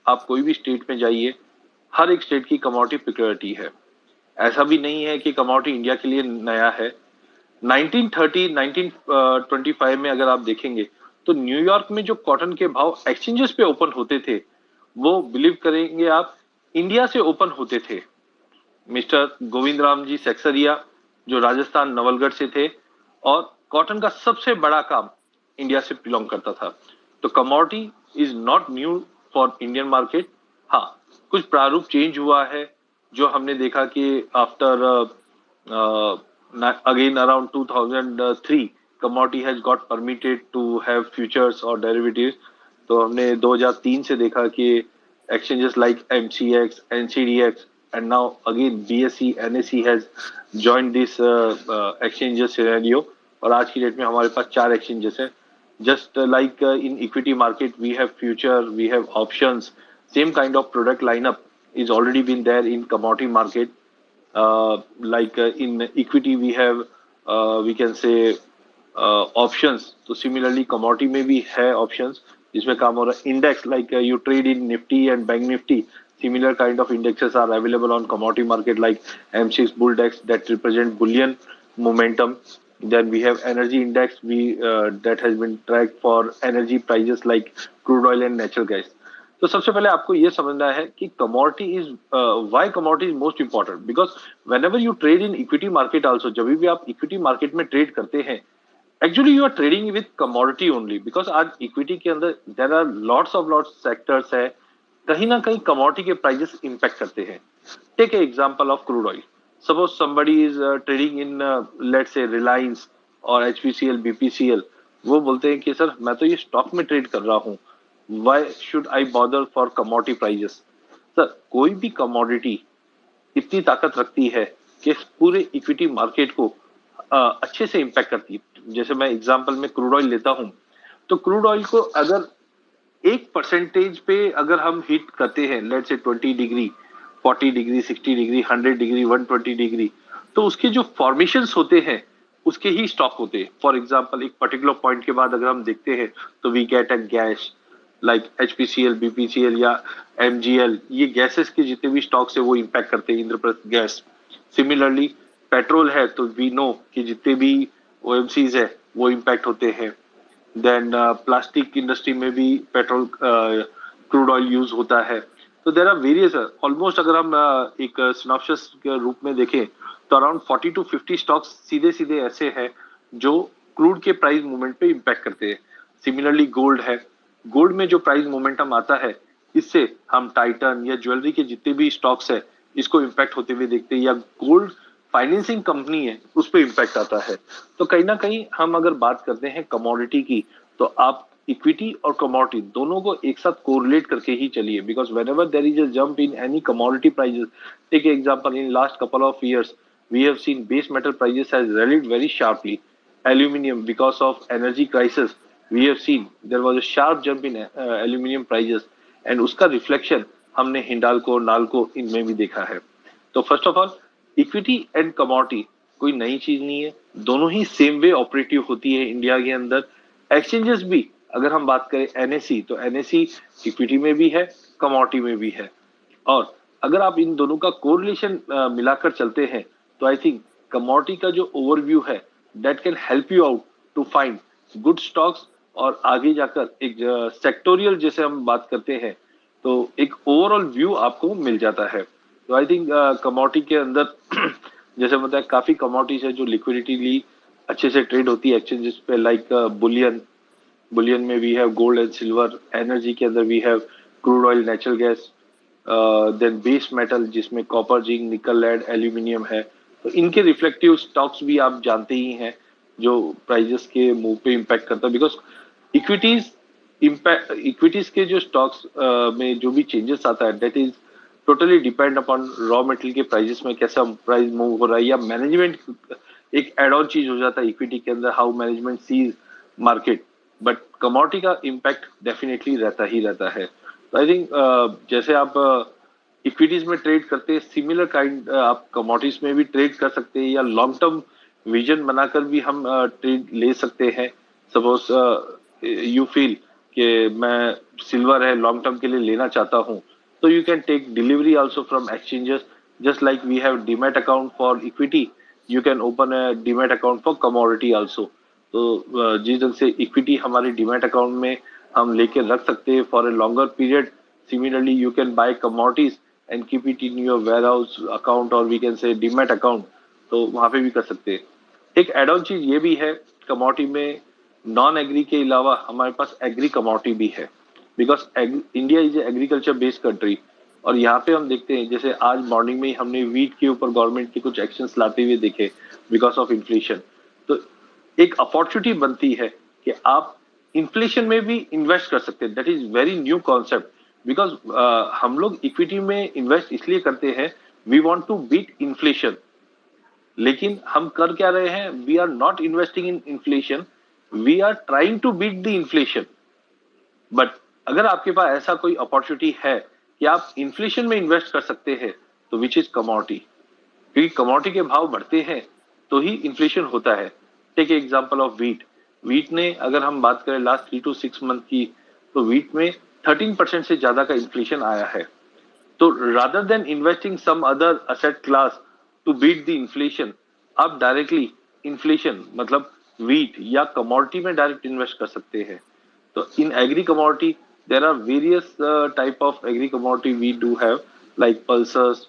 आप कोई भी स्टेट में जाइए, हर एक स्टेट की कमोडिटी पिक्योरिटी है। ऐसा भी नहीं है कि कमोडिटी इंडिया के लिए नया है। 1930 1925 में अगर आप देखेंगे तो न्यूयॉर्क में जो कॉटन के भाव एक्सचेंजेस पे ओपन होते थे, वो बिलीव करेंगे आप, इंडिया से ओपन होते थे। मिस्टर गोविंद राम जी सेक्सरिया जो राजस्थान नवलगढ़ से थे, और कॉटन का सबसे बड़ा काम इंडिया से बिलोंग करता था। तो commodity is not new for Indian market. हाँ, कुछ प्रारूप चेंज हुआ है, जो हमने देखा कि after again around 2003 commodity has got permitted to have futures or derivatives। तो हमने 2003 से देखा कि exchanges like MCX, NCDX and now again BSE, NSE has joined this exchanges scenario। और आज की डेट में हमारे पास 4 exchanges हैं। Just like in equity market we have future, we have options, same kind of product lineup is already been there in commodity market। like in equity we have we can say options, तो similarly commodity में भी है options जिसमें काम हो रहा है। index like you trade in Nifty and Bank Nifty, similar kind of indexes are available on commodity market like M6 Bulldex that represent bullion momentum। Then we have energy index we that has been tracked for energy prices like crude oil and natural gas। तो सबसे पहले आपको ये समझना है कि commodity is why commodity is most important, because whenever you trade in equity market also, जब भी आप इक्विटी मार्केट में ट्रेड करते हैं, actually you are trading with commodity only. Because आज इक्विटी के अंदर देर आर लॉट्स सेक्टर्स है, कहीं ना कहीं कमोडिटी के प्राइजेस इंपैक्ट करते हैं। Take a example of crude oil. Suppose somebody is trading in let's say Reliance और एचपीसीएल, बीपीसीएल। वो बोलते हैं कि सर मैं तो ये स्टॉक में ट्रेड कर रहा हूँ, why should I bother for commodity prices? Sir, कोई भी कमोडिटी इतनी ताकत रखती है कि पूरे इक्विटी मार्केट को अच्छे से इंपैक्ट करती है। जैसे मैं एग्जांपल में क्रूड ऑयल लेता हूं, तो क्रूड ऑयल को अगर 1% पे अगर हम हिट करते हैं, let's say 20 degree, 40 degree, 60 degree, 100 degree, 120 degree, तो उसके जो फॉर्मेशंस होते हैं उसके ही स्टॉक होते हैं। फॉर एग्जांपल एक पर्टिकुलर पॉइंट के बाद अगर हम देखते हैं तो we get a gas like HPCL, BPCL या एमजीएल, ये गैसेस के जितने भी स्टॉक्स है वो इंपैक्ट करते हैं, इंद्रप्रस्थ गैस। सिमिलरली पेट्रोल है तो वी नो कि जितने भी ओएमसीज है वो इंपैक्ट होते हैं। देन प्लास्टिक इंडस्ट्री में भी पेट्रोल क्रूड ऑयल यूज होता है। तो देर आर वेरियस, ऑलमोस्ट अगर हम एक सिनॉप्सिस के रूप में देखें तो अराउंड 40 to 50 स्टॉक्स सीधे सीधे ऐसे हैं जो क्रूड के प्राइस मूवमेंट पे इंपैक्ट करते हैं। सिमिलरली गोल्ड है, गोल्ड में जो प्राइस मोमेंटम आता है, इससे हम टाइटन या ज्वेलरी के जितने भी स्टॉक्स है इसको इंपैक्ट होते हुए देखते हैं, या गोल्ड फाइनेंसिंग कंपनी है उस पर इंपैक्ट आता है। तो कहीं ना कहीं हम अगर बात करते हैं कमोडिटी की, तो आप इक्विटी और कमोडिटी दोनों को एक साथ कोरिलेट करके ही चलिए। Because whenever there is a jump in any commodity prices, take example in last couple of years we have seen base metal prices has rallied very sharply। Aluminium, because of energy crisis, we have seen there was a sharp jump in aluminium prices, and उसका reflection हमने हिंडाल्को, नाल्को इनमें भी देखा है। तो first of all, equity and commodity कोई नई चीज नहीं है, दोनों ही सेम वे ऑपरेटिव होती है इंडिया के अंदर। एक्सचेंजेस भी अगर हम बात करें एनएससी, तो एनएससी इक्विटी में भी है, कमोडिटी में भी है। और अगर आप इन दोनों का कोरिलेशन मिलाकर चलते हैं, तो आई थिंक कमोडिटी का जो ओवरव्यू है that can help you out to find good stocks, और आगे जाकर एक सेक्टोरियल जैसे हम बात करते हैं तो एक ओवरऑल व्यू आपको मिल जाता है। तो आई थिंक कमोडिटी के अंदर जैसे बताया काफी कमोडिटीज है जो लिक्विडिटीली अच्छे से ट्रेड होती है एक्सचेंजेस पे, लाइक बुलियन। बुलियन में we have gold and silver. Energy के अंदर we have crude oil, natural gas. Then base metal जिसमें copper, zinc, nickel, lead, aluminium है। तो इनके रिफ्लेक्टिव स्टॉक्स भी आप जानते ही हैं जो प्राइजेस के मूव पे इंपैक्ट करता है। बिकॉज इक्विटीज इक्विटीज के जो स्टॉक्स में जो भी चेंजेस आता है that is totally depend upon raw material के प्राइजेस में कैसा प्राइस मूव हो रहा है, या मैनेजमेंट एक एड ऑन चीज हो जाता है इक्विटी के अंदर, how management sees market. But commodity का इम्पैक्ट डेफिनेटली रहता ही रहता है। तो आई थिंक जैसे आप इक्विटीज में ट्रेड करते हैं, सिमिलर काइंड आप कमोडिटीज में भी ट्रेड कर सकते हैं, या लॉन्ग टर्म विजन बनाकर भी हम ट्रेड ले सकते हैं। सपोज यू फील कि मैं सिल्वर है लॉन्ग टर्म के लिए लेना चाहता हूँ, तो you can take delivery also from exchanges, just like we have demat account for equity, you can open a demat account for commodity also. तो जिस ढंग से इक्विटी हमारे डीमैट अकाउंट में हम लेके रख सकते हैं for a longer period, similarly you can buy commodities and keep it in your warehouse account और we can say demat account, तो वहां पे भी कर सकते हैं। एक एड ऑन चीज ये भी है कमोडिटी में, नॉन एग्री के अलावा हमारे पास एग्री कमोडिटी भी है, because India is agriculture based country. और यहाँ पे हम देखते हैं जैसे आज मॉर्निंग में ही हमने वीट के ऊपर गवर्नमेंट के कुछ एक्शंस लाते हुए देखे बिकॉज ऑफ इन्फ्लेशन। तो एक अपॉर्चुनिटी बनती है कि आप इन्फ्लेशन में भी इन्वेस्ट कर सकते हैं, that is very new concept. Because हम लोग इक्विटी में इन्वेस्ट इसलिए करते हैं, we want to beat inflation, लेकिन हम कर क्या रहे हैं, we are not investing in inflation, we are trying to beat the inflation. But अगर आपके पास ऐसा कोई अपॉर्चुनिटी है कि आप इन्फ्लेशन में इन्वेस्ट कर सकते हैं, तो विच इज कमोडिटी, क्योंकि कमोडिटी के भाव बढ़ते हैं तो ही इन्फ्लेशन होता है। Take example of wheat, wheat ने अगर हम बात करें लास्ट 3 to 6 मंथ की, तो वीट में 13% से ज्यादा का इन्फ्लेशन आया है। तो rather than investing some other asset class to beat the inflation, आप डायरेक्टली इन्फ्लेशन मतलब वीट या कमोडिटी में डायरेक्ट इन्वेस्ट कर सकते हैं। तो in agri commodity there are various type of agri commodity we do have, like pulses,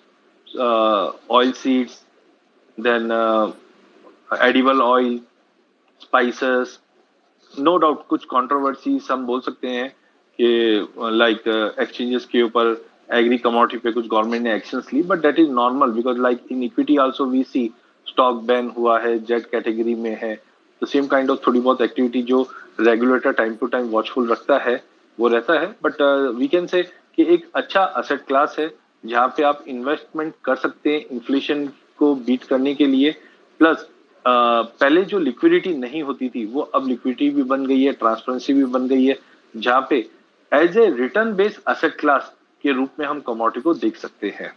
oil seeds, then edible oil, spices, no doubt कुछ controversy हम बोल सकते हैं कि लाइक एक्सचेंजेस के ऊपर एग्री कमोडिटी पे कुछ गवर्नमेंट ने एक्शंस ली, but that is normal because like in equity also we see stock ban हुआ है, जेड कैटेगरी में है, तो सेम काइंड ऑफ थोड़ी बहुत एक्टिविटी जो regulator time to time watchful रखता है वो रहता है। बट वी कैन से कि एक अच्छा असेट क्लास है जहाँ पे आप इन्वेस्टमेंट कर सकते हैं इन्फ्लेशन को बीट करने के लिए। प्लस पहले जो लिक्विडिटी नहीं होती थी वो अब लिक्विडिटी भी बन गई है, ट्रांसपेरेंसी भी बन गई है, जहां पे as a return based asset class के रूप में हम कमोडिटी को देख सकते हैं।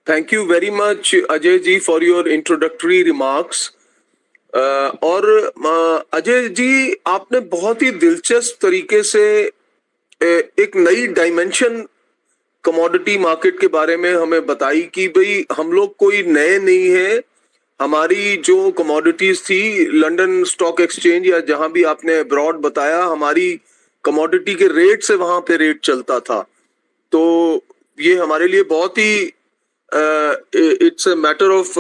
Thank you very much Ajay ji for your introductory remarks. और अजय जी आपने बहुत ही दिलचस्प तरीके से एक नई डायमेंशन कमोडिटी मार्केट के बारे में हमें बताई कि भाई हम लोग कोई नए नहीं है, हमारी जो कमोडिटीज थी लंदन स्टॉक एक्सचेंज या जहां भी आपने अब्रॉड बताया, हमारी कमोडिटी के रेट से वहां पे रेट चलता था। तो ये हमारे लिए बहुत ही it's a matter of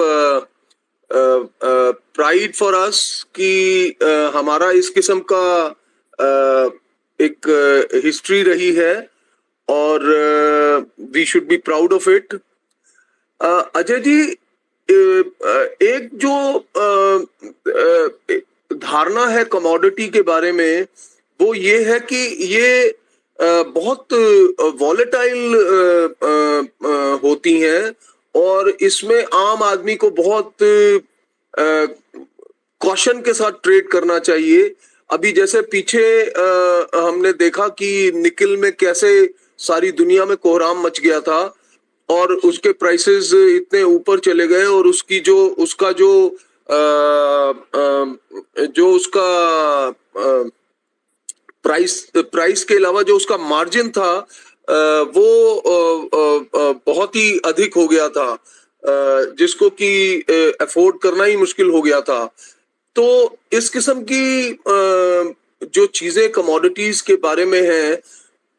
pride for us कि हमारा इस किस्म का एक हिस्ट्री रही है और we should be proud of it. Ajay ji एक जो धारणा है कमोडिटी के बारे में वो ये है कि ये बहुत वॉलेटाइल होती हैं और इसमें आम आदमी को बहुत कॉशन के साथ ट्रेड करना चाहिए। अभी जैसे पीछे हमने देखा कि निकल में कैसे सारी दुनिया में कोहराम मच गया था और उसके प्राइसेस इतने ऊपर चले गए और उसकी जो उसका जो उसका प्राइस के अलावा जो उसका मार्जिन था वो बहुत ही अधिक हो गया था, जिसको कि अफोर्ड करना ही मुश्किल हो गया था। तो इस किस्म की जो चीजें कमोडिटीज के बारे में हैं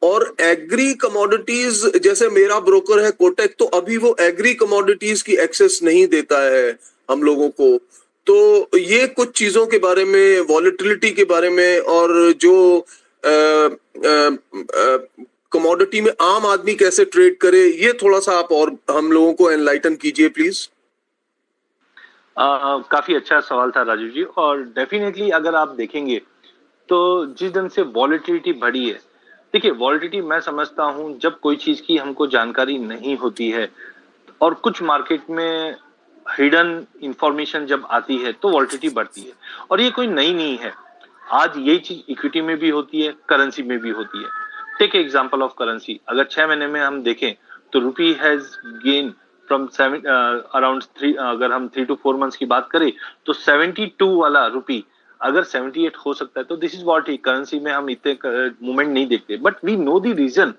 और एग्री कमोडिटीज, जैसे मेरा ब्रोकर है कोटक, तो अभी वो एग्री कमोडिटीज की एक्सेस नहीं देता है हम लोगों को। तो ये कुछ चीजों के बारे में, वॉलेटिलिटी के बारे में और जो कमोडिटी में आम आदमी कैसे ट्रेड करे, ये थोड़ा सा आप और हम लोगों को एनलाइटन कीजिए प्लीज। काफी अच्छा सवाल था राजू जी, और डेफिनेटली अगर आप देखेंगे तो जिस ढंग से वॉलेटिलिटी बढ़ी है, देखिए वॉलेटिलिटी मैं समझता हूं जब कोई चीज की हमको जानकारी नहीं होती है और कुछ मार्केट में हिडन इंफॉर्मेशन जब आती है तो वॉलेटिलिटी बढ़ती है, और ये कोई नई नहीं है। आज यही चीज इक्विटी में भी होती है, करेंसी में भी होती है। टेक एग्जांपल ऑफ करेंसी, अगर 6 महीने में हम देखें तो रुपी हैज गेन फ्रॉम अराउंड 3, अगर हम 3 to 4 मंथ्स की बात करें तो 72 वाला रुपी अगर 78 हो सकता है तो दिस इज व्हाट ही करेंसी में हम इतने मूवमेंट नहीं देखते, but we know the reason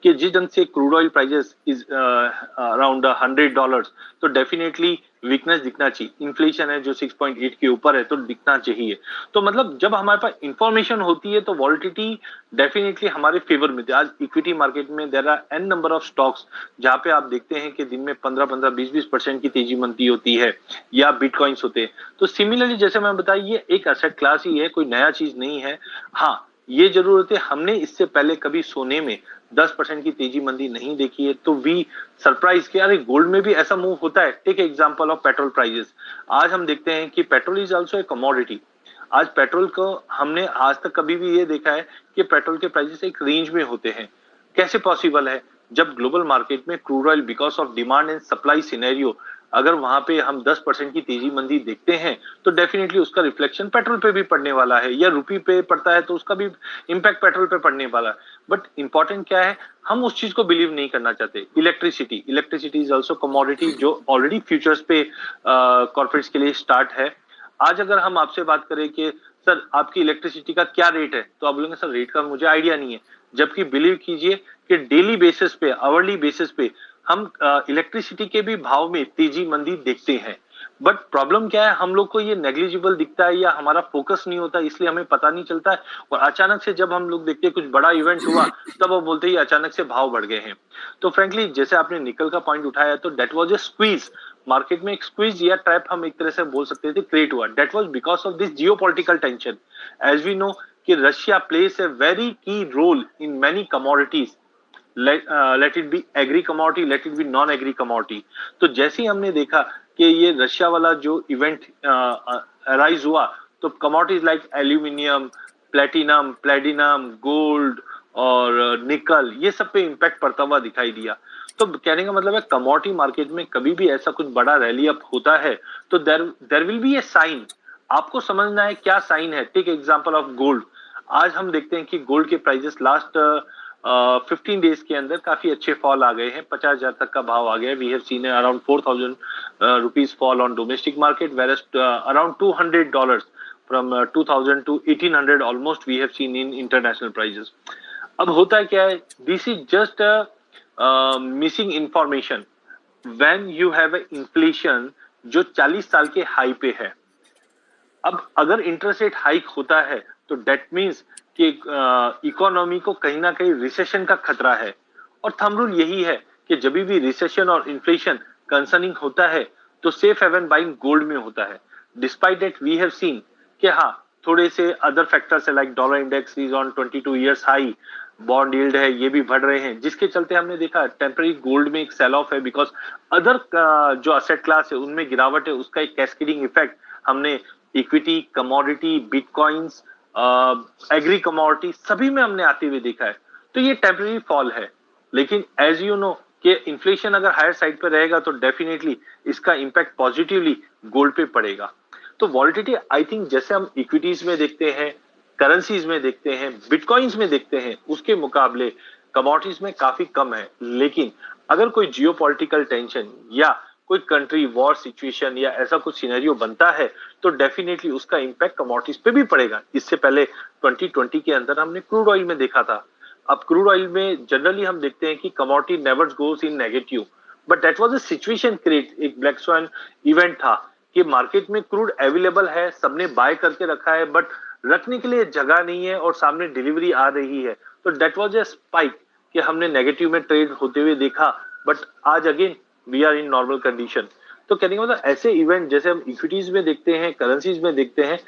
कि जिस ढंग से crude oil prices is around $100, तो डेफिनेटली वीकनेस दिखना चाहिए। इन्फ्लेशन है जो 6.8 के ऊपर है तो दिखना चाहिए। तो मतलब जब हमारे पास इंफॉर्मेशन होती है तो वॉलिटिलिटी डेफिनेटली हमारे फेवर में थी। आज इक्विटी मार्केट में there are N number of stocks जहां पे आप देखते हैं कि दिन में 15-15, 20-20% की तेजी बनती होती है, या बिटकॉइंस होते हैं। तो सिमिलरली जैसे मैं बताया ये एक एसेट क्लास ही है, कोई नया चीज नहीं है। हाँ, ये जरूर है हमने इससे पहले कभी सोने में 10% की तेजी मंदी नहीं देखी है, तो वी सरप्राइज कि अरे गोल्ड में भी ऐसा मूव होता है। Take example of petrol prices. आज हम देखते हैं कि petrol is also a commodity. आज पेट्रोल को हमने आज तक कभी भी ये देखा है कि पेट्रोल के प्राइसेस एक रेंज में होते हैं। कैसे पॉसिबल है जब ग्लोबल मार्केट में crude oil because of demand and supply scenario अगर वहां पे हम 10% की तेजी मंदी देखते हैं तो डेफिनेटली उसका रिफ्लेक्शन पेट्रोल पे भी पड़ने वाला है, या रुपी पे पड़ता है तो उसका भी इंपैक्ट पेट्रोल पे पड़ने वाला है। बट इंपॉर्टेंट क्या है, हम उस चीज को बिलीव नहीं करना चाहते। इलेक्ट्रिसिटी इज ऑल्सो कमोडिटी जो ऑलरेडी फ्यूचर्स पे कॉर्पोरेट्स के लिए स्टार्ट है। आज अगर हम आपसे बात करें कि सर आपकी इलेक्ट्रिसिटी का क्या रेट है, तो आप बोलेंगे सर रेट का मुझे आइडिया नहीं है। जबकि बिलीव कीजिए कि डेली बेसिस पे, आवरली बेसिस पे हम इलेक्ट्रिसिटी के भी भाव में तेजी मंदी देखते हैं। बट प्रॉब्लम क्या है, हम लोग को ये नेग्लिजिबल दिखता है या हमारा फोकस नहीं होता, इसलिए हमें पता नहीं चलता है। और अचानक से जब हम लोग देखते हैं कुछ बड़ा इवेंट हुआ तब वो बोलते ही अचानक से भाव बढ़ गए हैं। तो फ्रेंकली जैसे आपने निकल का पॉइंट उठाया तो that was a squeeze. Market में एक स्क्वीज या ट्रैप हम एक तरह से बोल सकते थे क्रिएट हुआ। That was because of this geopolitical tension. As we know कि Russia plays a very key role in many commodities, let it be agri commodity, let it be non agri commodity. तो जैसे ही हमने देखा कि ये Russia वाला जो event arise हुआ तो commodities like aluminium, platinum, gold और निकल, ये सब पे इंपैक्ट पड़ता हुआ दिखाई दिया। तो कहने का मतलब है कमोडिटी मार्केट में कभी भी ऐसा कुछ बड़ा रैली अप होता है तो there will be a sign. आपको समझना है क्या साइन है। Take example of gold. आज हम देखते हैं कि गोल्ड के प्राइसेस लास्ट 15 डेज के अंदर काफी अच्छे फॉल आ गए हैं, 50,000 तक का भाव आ गया है। We have seen around 4,000 rupees fall on domestic market, where around $200 from 2000 to 1800 almost we have seen in international prices. अब होता क्या है, this is just missing information when you have inflation जो 40 साल के हाई पे है। अब अगर इंटरेस्ट रेट हाइक होता है तो डेट मीन्स कि इकोनॉमी को कहीं ना कहीं रिसेशन का खतरा है। और थंब रूल यही है कि जब भी रिसेशन और इन्फ्लेशन कंसर्निंग होता है तो सेफ हेवन बाइंग गोल्ड में होता है। Despite that we have seen कि हाँ थोड़े से अदर फैक्टर्स है like dollar index is on 22 years high, bond yield है ये भी बढ़ रहे हैं, जिसके चलते हमने देखा टेम्पररी गोल्ड में एक सेल ऑफ है बिकॉज अदर जो असेट क्लास है उनमें गिरावट है, उसका एक कैस्केडिंग इफेक्ट हमने equity, commodity, bitcoins, agree commodity सभी में हमने आते हुए देखा है। तो ये टेम्पररी फॉल है, लेकिन एज यू नो कि इन्फ्लेशन अगर हायर साइड पे रहेगा तो डेफिनेटली इसका इंपैक्ट पॉजिटिवली गोल्ड पे पड़ेगा। तो वॉलिटिलिटी आई थिंक जैसे हम इक्विटीज में देखते हैं, करेंसीज में देखते हैं, बिटकॉइंस में देखते हैं, उसके मुकाबले कमोडिटीज में काफी कम है। लेकिन अगर कोई जियोपॉलिटिकल टेंशन या कोई कंट्री वॉर सिचुएशन या ऐसा कुछ सिनेरियो बनता है तो डेफिनेटली उसका इंपैक्ट कमोडिटीज पे भी पड़ेगा। इससे पहले 2020 के अंदर हमने क्रूड ऑयल में देखा था। अब क्रूड ऑयल में जनरली हम देखते हैं कि commodity never goes in negative, but that was a situation create, एक ब्लैक स्वान इवेंट था कि मार्केट में क्रूड अवेलेबल है, सबने बाय करके रखा है, बट रखने के लिए जगह नहीं है और सामने डिलीवरी आ रही है। तो दैट वाज अ स्पाइक कि हमने नेगेटिव में ट्रेड होते हुए देखा, बट आज again we are in normal condition. तो कहने का मतलब ऐसे इवेंट जैसे हम इक्विटीज में देखते हैं, करेंसीज में देखते हैं,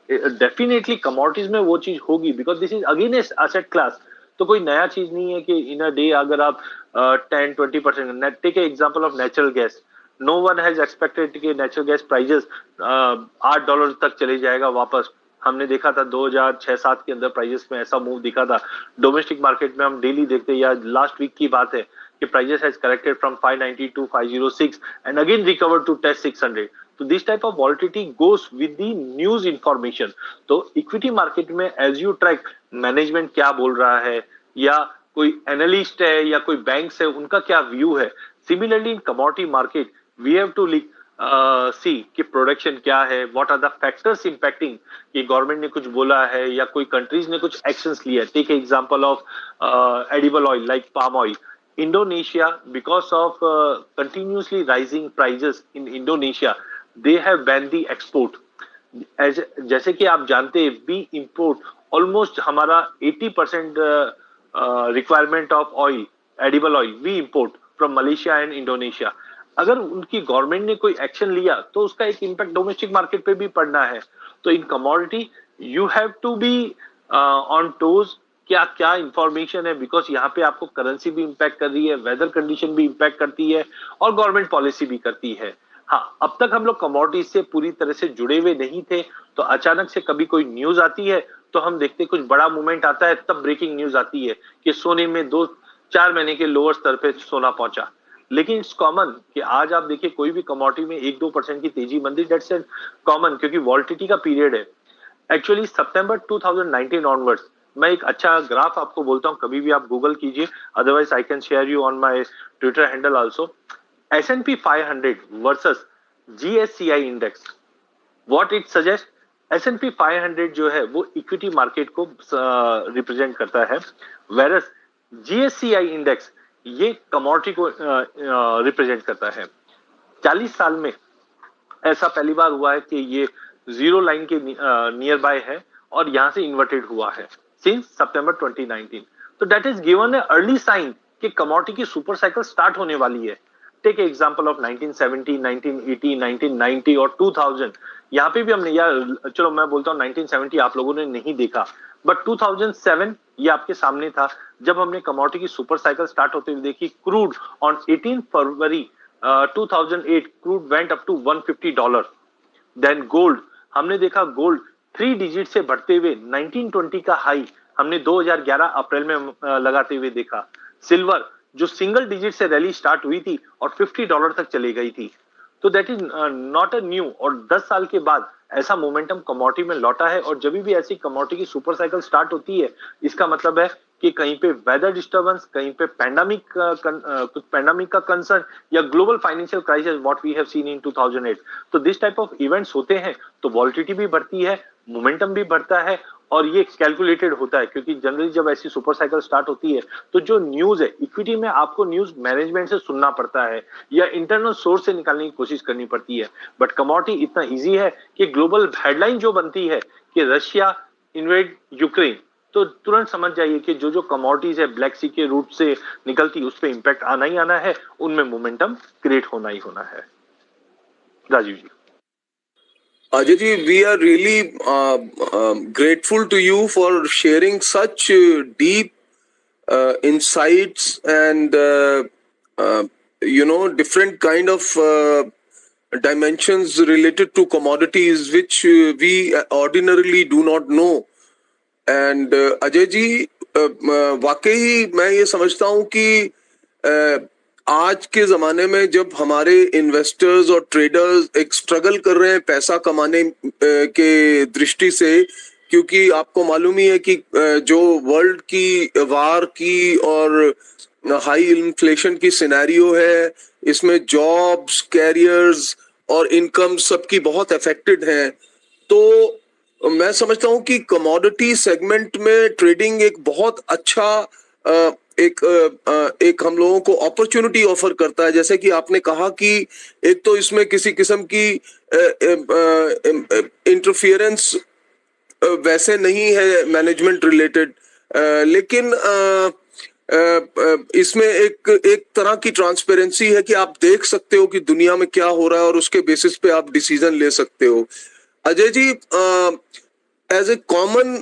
डेफिनेटली कमोडिटीज में वो चीज होगी because this is again asset class. तो कोई नया चीज नहीं है कि इन अ डे अगर आप 10-20%, take example of natural gas, no one has expected कि नेचुरल गैस प्राइजेस $8 तक चले जाएगा वापस। हमने देखा था 2006-07 के अंदर प्राइजेस में ऐसा मूव दिखा था। डोमेस्टिक मार्केट में हम डेली देखते हैं, या लास्ट वीक की बात है कि prices has corrected from 590 to 506 and again recovered to test 600। तो this type of volatility goes with the news information. तो इक्विटी मार्केट में एज यू ट्रैक मैनेजमेंट क्या बोल रहा है, या कोई एनालिस्ट है या कोई बैंक्स है उनका क्या व्यू है, Similarly, in commodity market, we have to see कि प्रोडक्शन क्या है, what are the factors impacting, कि गवर्नमेंट ने कुछ बोला है या कोई कंट्रीज ने कुछ एक्शंस लिया है. Take example of edible oil like palm oil. Indonesia, because of continuously rising prices in Indonesia, they have banned the export. जैसे कि आप जानते हैं, वी इंपोर्ट ऑलमोस्ट हमारा 80% requirement of oil, edible oil, we import from Malaysia and Indonesia. अगर उनकी government ने कोई एक्शन लिया तो उसका एक इम्पैक्ट डोमेस्टिक मार्केट पे भी पड़ना है. तो in commodity you have to be on toes, क्या क्या इंफॉर्मेशन है, बिकॉज यहाँ पे आपको करेंसी भी इम्पैक्ट कर रही है, वेदर कंडीशन भी इम्पैक्ट करती है और गवर्नमेंट पॉलिसी भी करती है. हाँ, अब तक हम लोग कमोडिटीज से पूरी तरह से जुड़े हुए नहीं थे, तो अचानक से कभी कोई न्यूज आती है तो हम देखते कुछ बड़ा मूवमेंट आता है, तब ब्रेकिंग न्यूज आती है कि सोने में 2-4 महीने के लोअर स्तर पे सोना पहुंचा. लेकिन इट्स कॉमन कि आज आप देखिए कोई भी कमोडिटी में 1-2% की तेजी मंदी, दैट्स कॉमन, क्योंकि वॉलिटिलिटी का पीरियड है. एक्चुअली सितंबर 2019 ऑनवर्ड्स, मैं एक अच्छा ग्राफ आपको बोलता हूं, कभी भी आप गूगल कीजिए, otherwise I can share you on my Twitter handle also. S&P 500 versus GSCI index, what it suggest. S&P 500 जो है वो इक्विटी मार्केट को रिप्रेजेंट करता है, वेरस GSCI इंडेक्स ये कमोडिटी को रिप्रेजेंट करता है. 40 साल में ऐसा पहली बार हुआ है कि ये जीरो लाइन के नियर बाय है और यहां से इन्वर्टेड हुआ है सिंस सितंबर 2019. तो that is given a early sign कि कमोडिटी की सुपर साइकिल स्टार्ट होने वाली है. टेक एग्जांपल ऑफ 1970, 1980, 1990 और 2000. यहाँ पे भी हमने, या चलो मैं बोलता हूँ 1970 आप लोगों ने नहीं देखा, बट 2007 ये आपके सामने था जब हमने कमोडिटी की सुपर साइकिल स्टार्ट होते हुए देखी. Crude on 18 February 2008 crude went up to $150. Then gold, हमने देखा गोल्ड 3 डिजिट से बढ़ते हुए 1920 का हाई हमने 2011 अप्रैल में लगाते हुए देखा. सिल्वर जो सिंगल डिजिट से रैली स्टार्ट हुई थी और $50 तक चली गई थी. तो that is not a new, और 10 साल के बाद ऐसा मोमेंटम कमोडिटी में लौटा है. और जब भी ऐसी कमोडिटी की सुपर साइकिल स्टार्ट होती है, इसका मतलब है कि कहीं पे वेदर डिस्टर्बेंस, कहीं पे कुछ पैंडेमिक का कंसर्न या global financial crisis what we have seen in 2008. तो दिस टाइप ऑफ इवेंट्स होते हैं तो वॉलिटिलिटी भी बढ़ती है, मोमेंटम भी बढ़ता है, और ये कैलकुलेटेड होता है, क्योंकि जनरली जब ऐसी सुपर साइकिल स्टार्ट होती है तो जो न्यूज है इक्विटी में आपको न्यूज मैनेजमेंट से सुनना पड़ता है या इंटरनल सोर्स से निकालने की कोशिश करनी पड़ती है. बट कमोडिटी इतना इजी है कि ग्लोबल हेडलाइन जो बनती है कि रशिया इन्वेड यूक्रेन, तो तुरंत समझ जाइए कि जो जो कमोडिटीज है ब्लैक सी के रूट से निकलती उस पर इंपैक्ट आना ही आना है, उनमें मोमेंटम क्रिएट होना ही होना है. राजीव जी. Ajay ji, we are really grateful to you for sharing such deep insights and different kind of dimensions related to commodities which we ordinarily do not know. And Ajay ji, वाकई मैं ये समझता हूँ कि आज के जमाने में जब हमारे इन्वेस्टर्स और ट्रेडर्स एक स्ट्रगल कर रहे हैं पैसा कमाने के दृष्टि से, क्योंकि आपको मालूम ही है कि जो वर्ल्ड की वार की और हाई इन्फ्लेशन की सिनेरियो है, इसमें जॉब्स, कैरियर्स और इनकम सबकी बहुत अफेक्टेड है. तो मैं समझता हूं कि कमोडिटी सेगमेंट में ट्रेडिंग एक बहुत अच्छा एक हम लोगों को अपॉर्चुनिटी ऑफर करता है. जैसे कि आपने कहा कि एक तो इसमें किसी किस्म की इंटरफियरेंस वैसे नहीं है मैनेजमेंट रिलेटेड, लेकिन इसमें एक तरह की ट्रांसपेरेंसी है कि आप देख सकते हो कि दुनिया में क्या हो रहा है और उसके बेसिस पे आप डिसीजन ले सकते हो. Ajay ji, as a common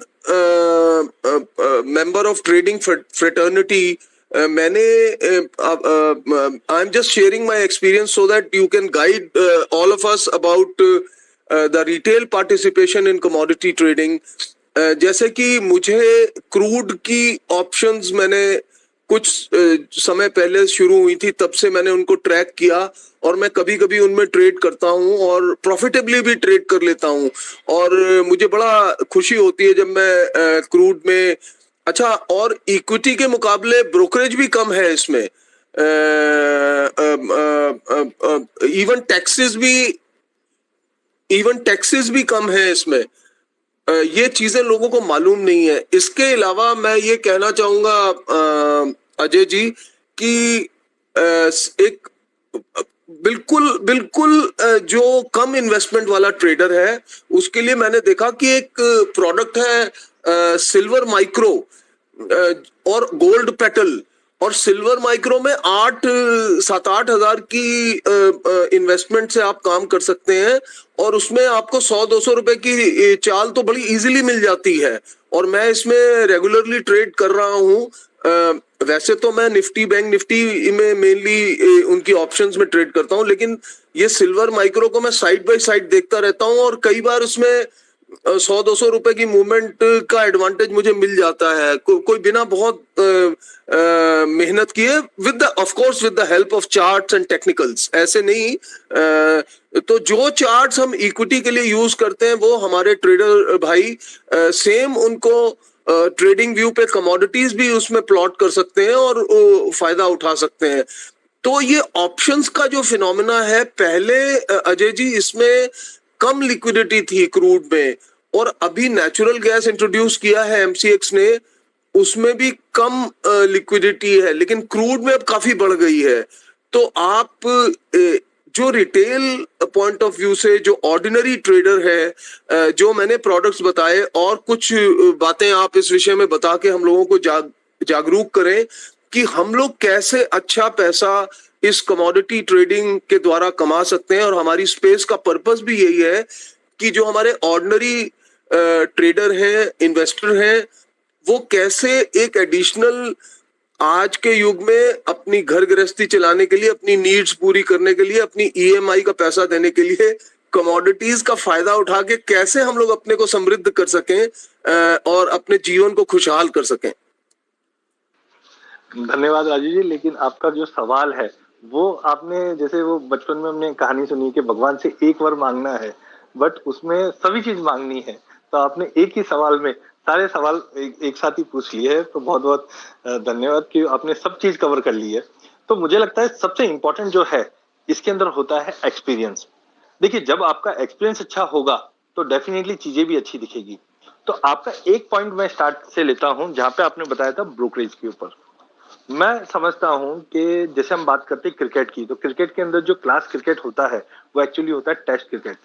member of trading fraternity, मैंने I'm just sharing my experience so that you can guide all of us about the retail participation in commodity trading. जैसे कि मुझे क्रूड की ऑप्शंस मैंने कुछ समय पहले शुरू हुई थी, तब से मैंने उनको ट्रैक किया और मैं कभी कभी उनमें ट्रेड करता हूं और प्रॉफिटेबली भी ट्रेड कर लेता हूं. और मुझे बड़ा खुशी होती है जब मैं क्रूड में, अच्छा, और इक्विटी के मुकाबले ब्रोकरेज भी कम है इसमें. इवन टैक्सेस भी कम है इसमें। ये चीजें लोगों को मालूम नहीं है। इसके अलावा मैं ये कहना चाहूंगा अजय जी कि एक बिल्कुल बिल्कुल जो कम इन्वेस्टमेंट वाला ट्रेडर है उसके लिए मैंने देखा कि एक प्रोडक्ट है सिल्वर माइक्रो और गोल्ड पेटल। और सिल्वर माइक्रो में 7-8 हजार की इन्वेस्टमेंट से आप काम कर सकते हैं और उसमें आपको 100-200 रुपए की चाल तो बड़ी इजीली मिल जाती है। और मैं इसमें रेगुलरली ट्रेड कर रहा हूँ। वैसे तो मैं निफ्टी बैंक निफ्टी में मेनली उनकी ऑप्शंस में ट्रेड करता हूँ, लेकिन ये सिल्वर माइक्रो को मैं साइड बाय साइड देखता रहता हूँ और कई बार उसमें 100-200 रुपए की मूवमेंट का एडवांटेज मुझे मिल जाता है कोई बिना बहुत मेहनत किए, with of course with the help of charts and technicals. ऐसे नहीं तो जो चार्ट्स हम इक्विटी के लिए यूज करते हैं वो हमारे ट्रेडर भाई सेम उनको ट्रेडिंग व्यू पे कमोडिटीज भी उसमें प्लॉट कर सकते हैं और फायदा उठा सकते हैं। तो ये ऑप्शंस का जो फिनोमेना है, पहले अजय जी इसमें कम लिक्विडिटी थी क्रूड में, और अभी नेचुरल गैस इंट्रोड्यूस किया है एमसीएक्स ने, उसमें भी कम लिक्विडिटी है, लेकिन क्रूड में अब काफी बढ़ गई है। तो आप जो रिटेल पॉइंट ऑफ व्यू से जो ऑर्डिनरी ट्रेडर है, जो मैंने प्रोडक्ट्स बताए और कुछ बातें आप इस विषय में बता के हम लोगों को जागरूक करें कि हम लोग कैसे अच्छा पैसा इस कमोडिटी ट्रेडिंग के द्वारा कमा सकते हैं। और हमारी स्पेस का पर्पस भी यही है कि जो हमारे ऑर्डिनरी ट्रेडर हैं, इन्वेस्टर हैं, वो कैसे एक एडिशनल आज के युग में अपनी घर गृहस्थी चलाने के लिए, अपनी नीड्स पूरी करने के लिए, अपनी ईएमआई का पैसा देने के लिए कमोडिटीज का फायदा उठा के कैसे हम लोग अपने को समृद्ध कर सकें और अपने जीवन को खुशहाल कर सकें। धन्यवाद राजू जी। लेकिन आपका जो सवाल है वो आपने, जैसे वो बचपन में हमने कहानी सुनी कि भगवान से एक वर मांगना है, बट उसमें सभी चीज मांगनी है। तो आपने एक ही सवाल में सारे सवाल एक साथ ही पूछ लिए है। तो बहुत बहुत धन्यवाद कि आपने सब चीज कवर कर ली है। तो मुझे लगता है सबसे इंपॉर्टेंट जो है इसके अंदर होता है एक्सपीरियंस। देखिए, जब आपका एक्सपीरियंस अच्छा होगा तो डेफिनेटली चीजें भी अच्छी दिखेगी। तो आपका एक पॉइंट मैं स्टार्ट से लेता हूं जहां पे आपने बताया था ब्रोकरेज के ऊपर। मैं समझता हूं कि जैसे हम बात करते हैं क्रिकेट की, तो क्रिकेट के अंदर जो क्लास क्रिकेट होता है वो एक्चुअली होता है test cricket.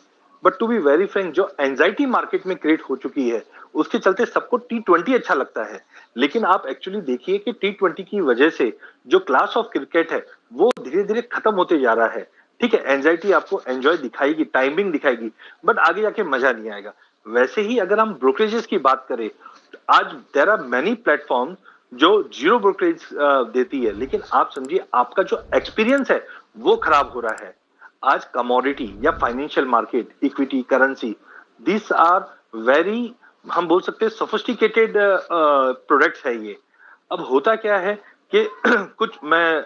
But to be very frank, जो एंजाइटी मार्केट में क्रिएट हो चुकी है उसके चलते सबको T20 अच्छा लगता है। लेकिन आप एक्चुअली देखिए कि T20 की वजह से जो क्लास ऑफ क्रिकेट है वो धीरे धीरे खत्म होते जा रहा है। ठीक है, एंजाइटी आपको एंजॉय दिखाएगी, टाइमिंग दिखाएगी, बट आगे जाके मजा नहीं आएगा। वैसे ही अगर हम ब्रोकरेजेस की बात करें, आज देयर आर मेनी प्लेटफॉर्म जो जीरो ब्रोकरेज देती है, लेकिन आप समझिए आपका जो एक्सपीरियंस है वो खराब हो रहा है। आज कमोडिटी या financial market, equity, currency, this are very, हम बोल सकते हैं सोफिस्टिकेटेड प्रोडक्ट्स है ये। अब होता क्या है कि कुछ मैं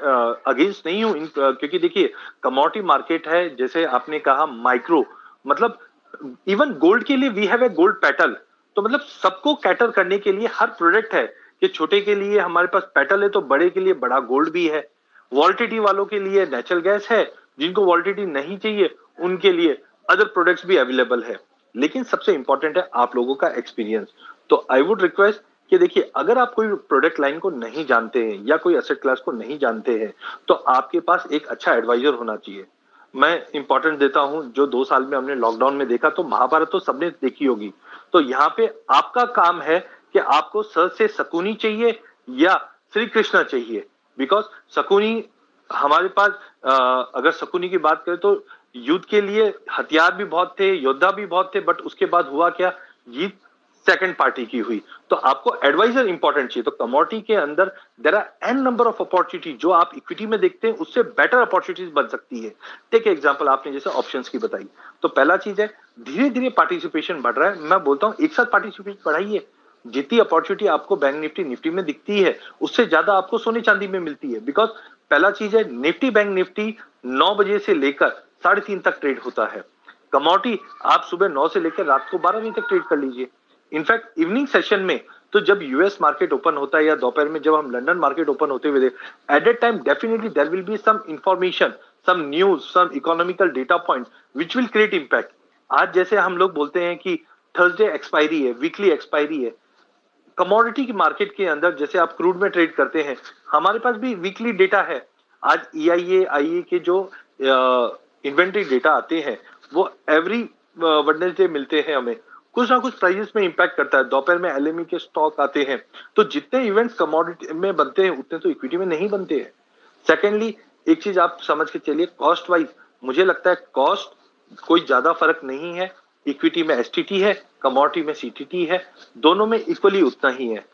अगेंस्ट नहीं हूं क्योंकि देखिए कमोडिटी मार्केट है, जैसे आपने कहा माइक्रो, मतलब इवन गोल्ड के लिए we have a gold petal. तो मतलब सबको कैटर करने के लिए हर प्रोडक्ट है कि छोटे के लिए हमारे पास पेटल है तो बड़े के लिए बड़ा गोल्ड भी है। वॉल्टिटी वालों के लिए नेचुरल गैस है, जिनको वॉल्टिटी नहीं चाहिए उनके लिए अदर प्रोडक्ट्स भी अवेलेबल है। लेकिन सबसे इंपॉर्टेंट है आप लोगों का एक्सपीरियंस। तो आई वुड रिक्वेस्ट कि देखिए, अगर आप कोई प्रोडक्ट लाइन को नहीं जानते हैं या कोई एसेट क्लास को नहीं जानते हैं तो आपके पास एक अच्छा एडवाइजर होना चाहिए। मैं इंपॉर्टेंट देता हूं, जो 2 साल में हमने लॉकडाउन में देखा, तो महाभारत तो सबने देखी होगी। तो यहाँ पे आपका काम है कि आपको सर से शकुनी चाहिए या श्री कृष्णा चाहिए। बिकॉज शकुनी हमारे पास अगर शकुनी की बात करें तो युद्ध के लिए हथियार भी बहुत थे, योद्धा भी बहुत थे, बट उसके बाद हुआ क्या, जीत सेकंड पार्टी की हुई। तो आपको एडवाइजर इंपॉर्टेंट चाहिए। तो कमोडिटी के अंदर there are N number of opportunity जो आप इक्विटी में देखते हैं उससे बेटर अपॉर्चुनिटीज बन सकती है। टेक एग्जांपल, आपने जैसे ऑप्शंस की बताई, तो पहला चीज है धीरे धीरे पार्टिसिपेशन बढ़ रहा है। मैं बोलता हूं एक साथ पार्टिसिपेशन बढ़ाइए। जितनी अपॉर्चुनिटी आपको बैंक निफ्टी निफ्टी में दिखती है उससे ज्यादा आपको सोने चांदी में मिलती है। बिकॉज पहला चीज है निफ्टी बैंक निफ्टी 9 बजे से लेकर 3:30 तक ट्रेड होता है। कमोडिटी आप सुबह 9 से लेकर रात को 12 बजे तक ट्रेड कर लीजिए। इनफैक्ट इवनिंग सेशन में तो जब यूएस मार्केट ओपन होता है या दोपहर में जब हम लंदन मार्केट ओपन होते हुए देख at that time definitely there will be some information, some news, some economical data points which will create impact. आज जैसे हम लोग बोलते हैं कि थर्सडे एक्सपायरी है, वीकली एक्सपायरी है, कमोडिटी की मार्केट के अंदर जैसे आप क्रूड में ट्रेड करते हैं, हमारे पास भी वीकली डेटा है। आज ईआईए आईए के जो इन्वेंट्री डेटा आते हैं वो एवरी वेडनेसडे मिलते हैं हमें, कुछ ना कुछ प्राइसेस में इंपैक्ट करता है। दोपहर में एलएमई के स्टॉक आते हैं, तो जितने इवेंट्स कमोडिटी में बनते हैं उतने तो इक्विटी में नहीं बनते हैं। सेकेंडली, एक चीज आप समझ के चलिए, कॉस्ट वाइज मुझे लगता है कॉस्ट कोई ज्यादा फर्क नहीं है। इक्विटी में एसटीटी है, कमोडिटी में सीटीटी है, दोनों में इक्वली उतना ही है।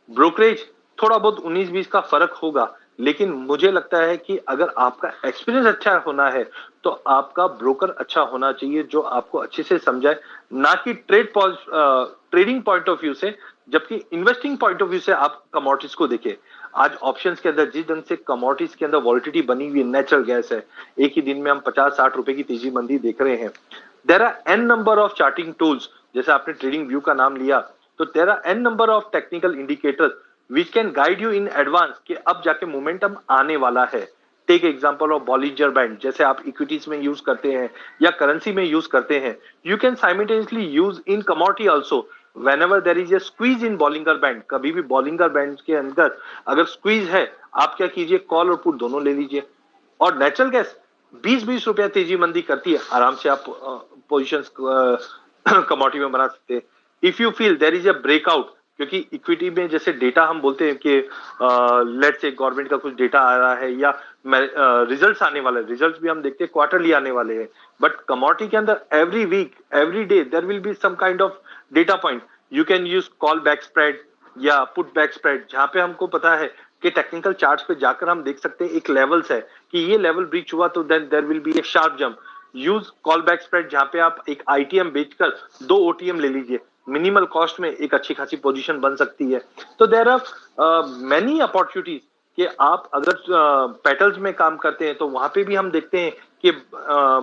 ब्रोकरेज थोड़ा बहुत 19-20 का फर्क होगा, लेकिन मुझे लगता है कि अगर आपका एक्सपीरियंस अच्छा होना है तो आपका ब्रोकर अच्छा होना चाहिए जो आपको अच्छे से समझाए, ना कि ट्रेडिंग पॉइंट ऑफ व्यू से, जबकि इन्वेस्टिंग पॉइंट ऑफ व्यू से आप कमोडिटीज को देखें। आज ऑप्शंस के अंदर जिस ढंग से कमोडिटीज के अंदर वॉलिटिलिटी बनी हुई है, नेचुरल गैस है, एक ही दिन में हम 50-60 रुपए की तेजी मंदी देख रहे हैं। There are N number of charting tools, जैसे आपने ट्रेडिंग व्यू का नाम लिया, तो there are N number of technical indicators which can guide you in advance कि अब जाके मोमेंटम आने वाला है। Take example of Bollinger band, जैसे आप इक्विटीज में यूज करते हैं या करेंसी में यूज करते हैं, you can simultaneously use in commodity also whenever there is a squeeze in Bollinger Band। कभी भी बॉलिंगर बैंड के अंदर अगर स्क्वीज है, आप क्या कीजिए, कॉल और पुट दोनों ले लीजिए। और नेचुरल गैस 20-20 रुपया तेजी मंदी करती है, आराम से आप पोजिशन कमोडिटी में बना सकते हैं। If you feel there is a breakout, क्योंकि इक्विटी में जैसे डेटा हम बोलते हैं कि लेट्स से गवर्नमेंट का कुछ डेटा आ रहा है या रिजल्ट्स आने वाले, रिजल्ट्स भी हम देखते हैं क्वार्टरली आने वाले हैं, बट कमोडिटी के अंदर every week every day there will be some kind of data point. You can use call back spread या पुट बैक स्प्रेड, जहां पे हमको पता है कि टेक्निकल चार्ट्स पे जाकर हम देख सकते हैं एक लेवल्स है कि ये लेवल ब्रीच हुआ तो then there will be a sharp jump. Use call back spread, जहां पे आप एक आईटीएम बेचकर 2 ओटीएम ले लीजिए, मिनिमल कॉस्ट में एक अच्छी खासी पोजीशन बन सकती है। तो देयर आर मेनी अपॉर्चुनिटीज कि आप अगर पेटल्स में काम करते हैं तो वहां पे भी हम देखते हैं कि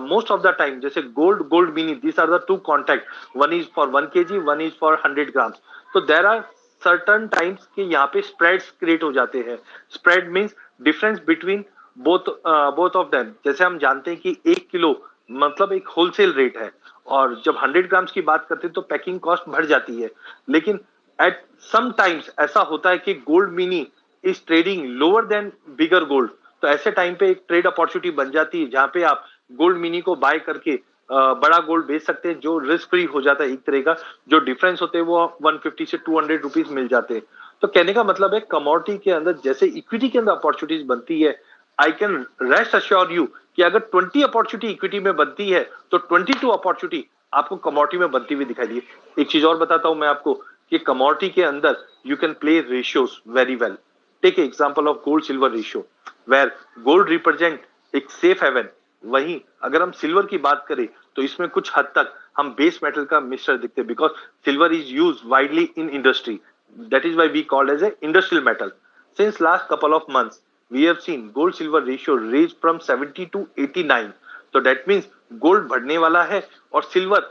मोस्ट ऑफ द टाइम जैसे gold mini, these are the two contact, one is for 1 kg, one is for 100 grams. तो देर आर सर्टन टाइम्स कि यहाँ पे स्प्रेड्स क्रिएट हो जाते हैं। Spread means difference between both of them. जैसे हम जानते हैं कि 1 किलो मतलब एक होलसेल रेट है, और जब 100 ग्राम्स की बात करते हैं तो पैकिंग कॉस्ट बढ़ जाती है। लेकिन एट सम टाइम्स ऐसा होता है कि gold mini is trading lower than bigger gold, तो ऐसे टाइम पे एक ट्रेड अपॉर्चुनिटी बन जाती है जहां पे आप गोल्ड मिनी को बाय करके बड़ा गोल्ड बेच सकते हैं, जो रिस्क फ्री हो जाता है एक तरह का। जो डिफरेंस होते हैं वो 150 से 200 रुपीज मिल जाते हैं। तो कहने का मतलब है कमोडिटी के अंदर जैसे इक्विटी के अंदर अपॉर्चुनिटीज बनती है, I can rest assure you कि अगर 20 अपॉर्चुनिटी इक्विटी में बनती है तो 22 अपॉर्चुनिटी आपको कमोडिटी में बनती हुई दिखाई दी। एक चीज और बताता हूं मैं आपको कि कमोडिटी के अंदर you can play ratios very well. Take example of gold silver ratio, where gold represent एक सेफ हेवन। वहीं अगर हम सिल्वर की बात करें तो इसमें कुछ हद तक हम बेस मेटल का मिक्सचर दिखते हैं, because silver is use widely in industry, that is why we called as a industrial metal. Since last couple of months we have seen gold silver ratio raised from 70 to 89, तो that means gold बढ़ने वाला है और silver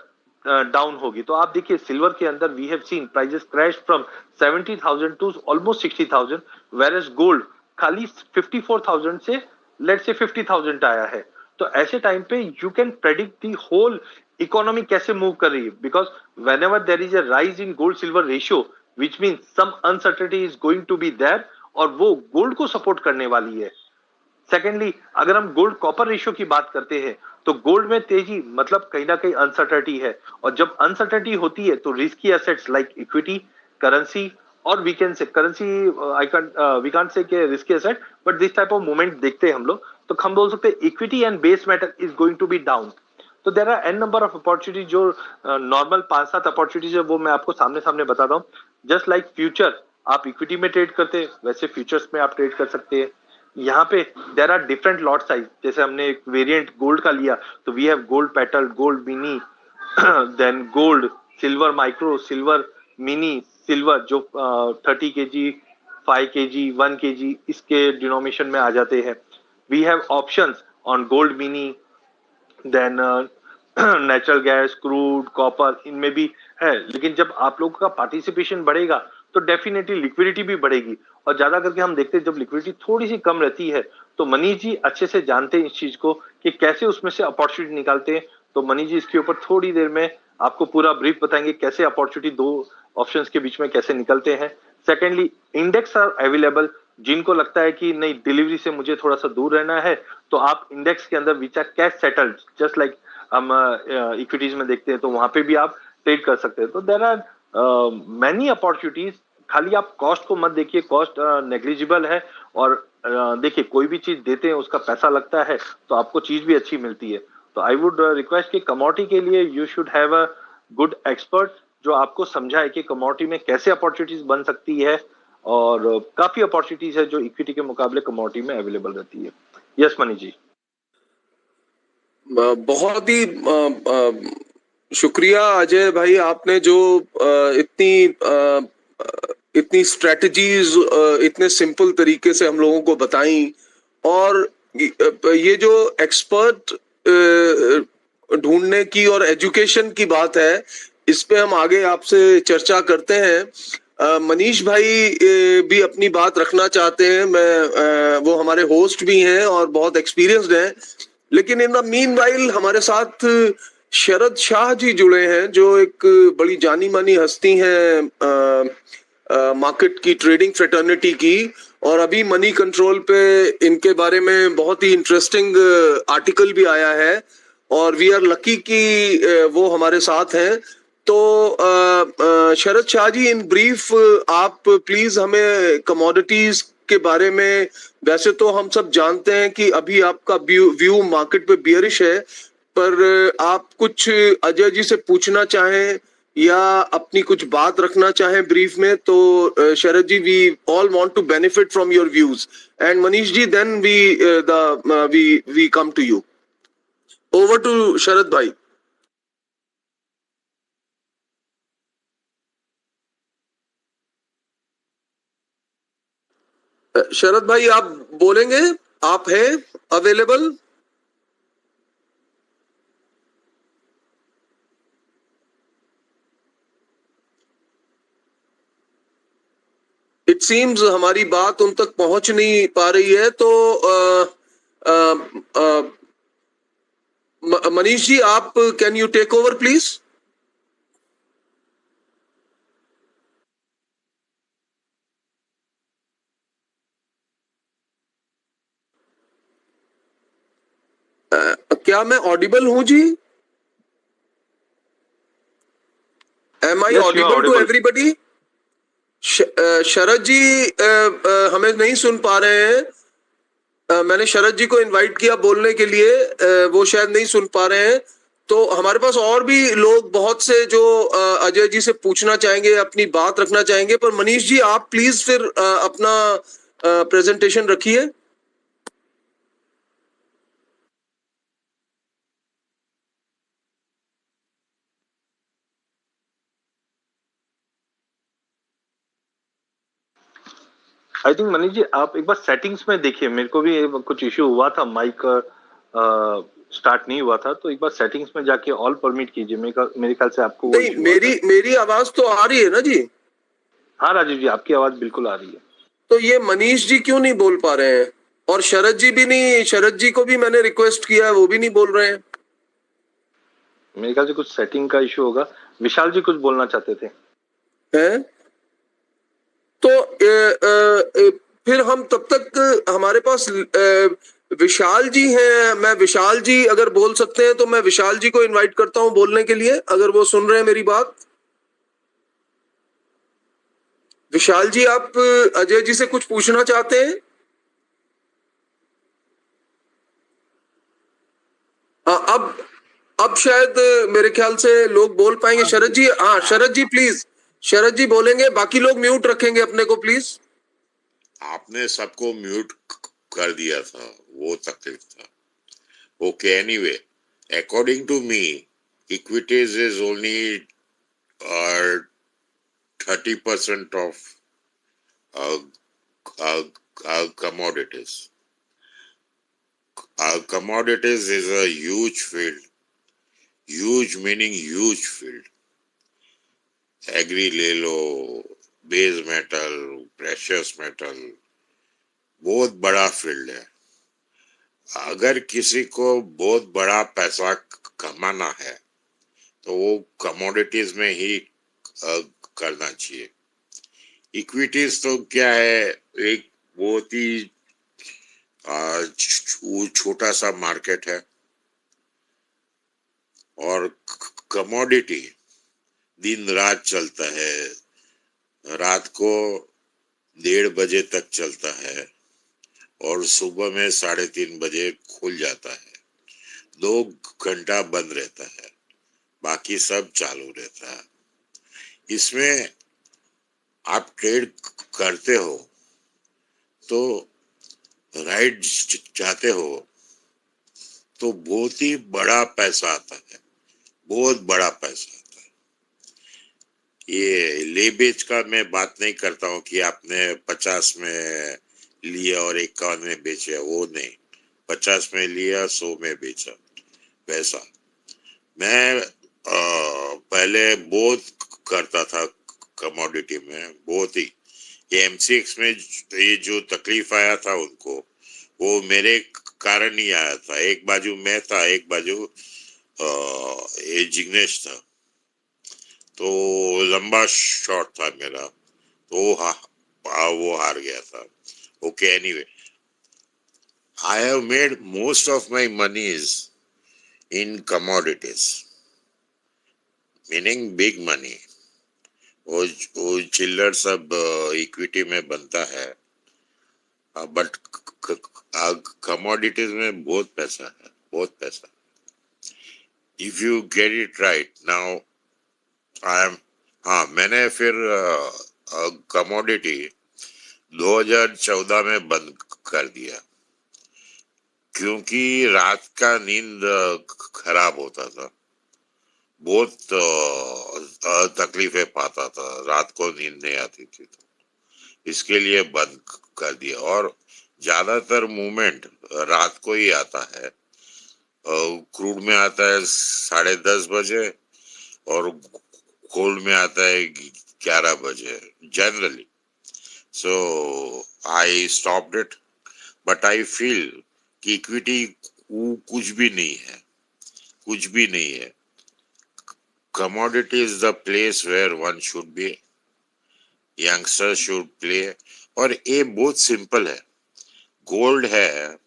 down होगी। तो आप देखिए silver के अंदर we have seen prices crash from 70,000 to almost 60,000, whereas gold खाली 54,000 से लेट्स से 50,000 आया है। तो ऐसे टाइम पे you can predict the whole economy कैसे मूव कर रही है, because whenever there is a rise in gold silver ratio which means some uncertainty is going to be there, और वो गोल्ड को सपोर्ट करने वाली है। सेकेंडली, अगर हम गोल्ड कॉपर रेशियो की बात करते हैं तो गोल्ड में तेजी मतलब कहीं ना कहीं अनसर्टेनिटी है, और जब अनसर्टेनिटी होती है तो risky assets like equity, currency, और we can say currency we can't say risky asset, but this type of movement देखते हैं हम लोग, तो हम बोल सकते हैं equity and base metal is going to be down. तो there are N number of opportunity, जो नॉर्मल 5-7 अपॉर्चुनिटीज है वो मैं आपको सामने सामने बताता हूँ। जस्ट लाइक फ्यूचर आप इक्विटी में ट्रेड करते हैं वैसे फ्यूचर्स में आप ट्रेड कर सकते हैं। यहाँ पे there are different lot size, जैसे हमने एक वेरिएंट गोल्ड का लिया तो we have gold petal, gold mini, then gold silver micro, silver mini, silver जो 30 kg, 5 kg, 1 kg इसके डिनोमिनेशन में आ जाते हैं। We have options on gold mini, then natural gas, crude, copper, इनमें भी है। लेकिन जब आप लोगों का पार्टिसिपेशन बढ़ेगा तो डेफिनेटली लिक्विडिटी भी बढ़ेगी। और ज्यादा करके हम देखते हैं जब लिक्विडिटी थोड़ी सी कम रहती है तो मनीष जी अच्छे से जानते हैं इस चीज को कि कैसे उसमें से अपॉर्चुनिटी निकालते हैं। तो मनीष जी इसके ऊपर थोड़ी देर में आपको पूरा ब्रीफ बताएंगे कैसे अपॉर्चुनिटी दो ऑप्शंस के बीच में कैसे निकलते हैं। Secondly, index are available. जिनको लगता है कि नहीं डिलीवरी से मुझे थोड़ा सा दूर रहना है तो आप इंडेक्स के अंदर which are cash settled just like हम इक्विटीज में देखते हैं तो वहां पे भी आप ट्रेड कर सकते हैं। तो देर आर मैनी अपॉर्चुनिटीज। खाली आप कॉस्ट को मत देखिए, कॉस्ट नेग्लिजिबल है। और देखिए कोई भी चीज देते हैं उसका पैसा लगता है तो आपको चीज भी अच्छी मिलती है। तो आई वुड रिक्वेस्ट कि कमोडिटी के लिए you should have a good expert जो आपको समझाए कि कमोडिटी में कैसे अपॉर्चुनिटीज बन सकती है। और काफी अपॉर्चुनिटीज है जो इक्विटी के मुकाबले कमोडिटी में अवेलेबल रहती है। यस मनी जी। बहुत ही शुक्रिया अजय भाई, आपने जो इतनी स्ट्रेटजीज इतने सिंपल तरीके से हम लोगों को बताई। और ये जो एक्सपर्ट ढूंढने की और एजुकेशन की बात है, इस पे हम आगे आपसे चर्चा करते हैं। मनीष भाई भी अपनी बात रखना चाहते हैं। वो हमारे होस्ट भी हैं और बहुत एक्सपीरियंस्ड हैं। लेकिन इन द मीनवाइल हमारे साथ शरद शाह जी जुड़े हैं जो एक बड़ी जानी मानी हस्ती हैं मार्केट की, ट्रेडिंग फ्रेटर्निटी की। और अभी मनी कंट्रोल पे इनके बारे में बहुत ही इंटरेस्टिंग आर्टिकल भी आया है और वी आर लकी कि वो हमारे साथ हैं। तो शरद शाह जी, इन ब्रीफ आप प्लीज हमें कमोडिटीज के बारे में, वैसे तो हम सब जानते हैं कि अभी आपका व्यू मार्केट पे बियरिश है, पर आप कुछ अजय जी से पूछना चाहें या अपनी कुछ बात रखना चाहें ब्रीफ में, तो Sharad ji, we all want to benefit from your views. And Manish ji, then we come to you. Over to Sharad bhai. Sharad भाई आप बोलेंगे? आप हैं अवेलेबल? इट सीम्स हमारी बात उन तक पहुंच नहीं पा रही है। तो मनीष जी, आप can you take over please? क्या मैं ऑडिबल हूं जी? Am I yes you are audible to audible. Everybody? Sharad ji हमें नहीं सुन पा रहे हैं। मैंने शरद जी को इनवाइट किया बोलने के लिए, वो शायद नहीं सुन पा रहे हैं। तो हमारे पास और भी लोग बहुत से जो अजय जी से पूछना चाहेंगे, अपनी बात रखना चाहेंगे। पर मनीष जी, आप प्लीज फिर अपना प्रेजेंटेशन रखिए। आई थिंक मनीष जी आप एक बार सेटिंग्स में देखिए, मेरे को भी कुछ इश्यू हुआ था, माइक स्टार्ट नहीं हुआ था। तो एक बार सेटिंग्स में जाके ऑल परमिट कीजिए, मेरे ख्याल से आपको वो नहीं, इश्यू हुआ था। मेरी आवाज तो आ रही है ना जी? हाँ राजीव जी, आपकी आवाज बिल्कुल आ रही है। तो ये मनीष जी क्यों नहीं बोल पा रहे हैं? और शरद जी भी नहीं, शरद जी को भी मैंने रिक्वेस्ट किया है, वो भी नहीं बोल रहे हैं। मेरे ख्याल से कुछ सेटिंग का इश्यू होगा। विशाल जी कुछ बोलना चाहते थे। हैं? तो फिर हम तब तक, हमारे पास विशाल जी हैं। मैं विशाल जी अगर बोल सकते हैं तो मैं विशाल जी को इनवाइट करता हूं बोलने के लिए, अगर वो सुन रहे हैं मेरी बात। विशाल जी, आप अजय जी से कुछ पूछना चाहते हैं? अब शायद मेरे ख्याल से लोग बोल पाएंगे। शरद जी, हाँ शरद जी प्लीज, शरद जी बोलेंगे, बाकी लोग म्यूट रखेंगे अपने को प्लीज। आपने सबको म्यूट कर दिया था, वो तकलीफ था। Okay, anyway, according to me, equities is only 30% of commodities. Commodities is a huge field. Huge meaning huge field. Agri ले लो, बेस मेटल, प्रेशियस मेटल, बहुत बड़ा फील्ड है। अगर किसी को बहुत बड़ा पैसा कमाना है तो वो कमोडिटीज में ही करना चाहिए। इक्विटीज तो क्या है, एक बहुत ही छोटा सा मार्केट है, और कमोडिटी दिन रात चलता है, रात को 1:30 बजे तक चलता है और सुबह में 3:30 बजे खुल जाता है। 2 घंटा बंद रहता है, बाकी सब चालू रहता है। इसमें आप ट्रेड करते हो तो राइट जाते हो तो बहुत ही बड़ा पैसा आता है, बहुत बड़ा पैसा आता है। ये ले बेच का मैं बात नहीं करता हूँ कि आपने 50 में लिया और 51 में बेचा, वो नहीं। 50 में लिया, 100 में बेचा, वैसा। मैं पहले बहुत करता था कमोडिटी में, बहुत ही। ये एमसीएक्स में ये जो तकलीफ आया था उनको, वो मेरे कारण ही आया था। एक बाजू मैं था, एक बाजू ये जिग्नेश था, तो लंबा शॉट था मेरा, तो वो हार गया था। Okay, anyway, I have made most of my monies in commodities, meaning big money. वो चिल्लर सब इक्विटी में बनता है, बट कमोडिटीज में बहुत पैसा है, बहुत पैसा। If you get it right now, I am, हाँ, मैंने फिर कमोडिटी 2014 में बंद कर दिया, क्योंकि रात का नींद खराब होता था, बहुत तकलीफें पाता था, रात को नींद नहीं आती थी, तो इसके लिए बंद कर दिया। और ज्यादातर मूवमेंट रात को ही आता है। क्रूड में आता है 10:30 बजे और गोल्ड में आता है 11 बजे generally. So I stopped it, but I feel कि इक्विटी कुछ भी नहीं है, कुछ भी नहीं है। Commodity is the place where one should be, youngster should play. और ये बहुत सिंपल है। गोल्ड है,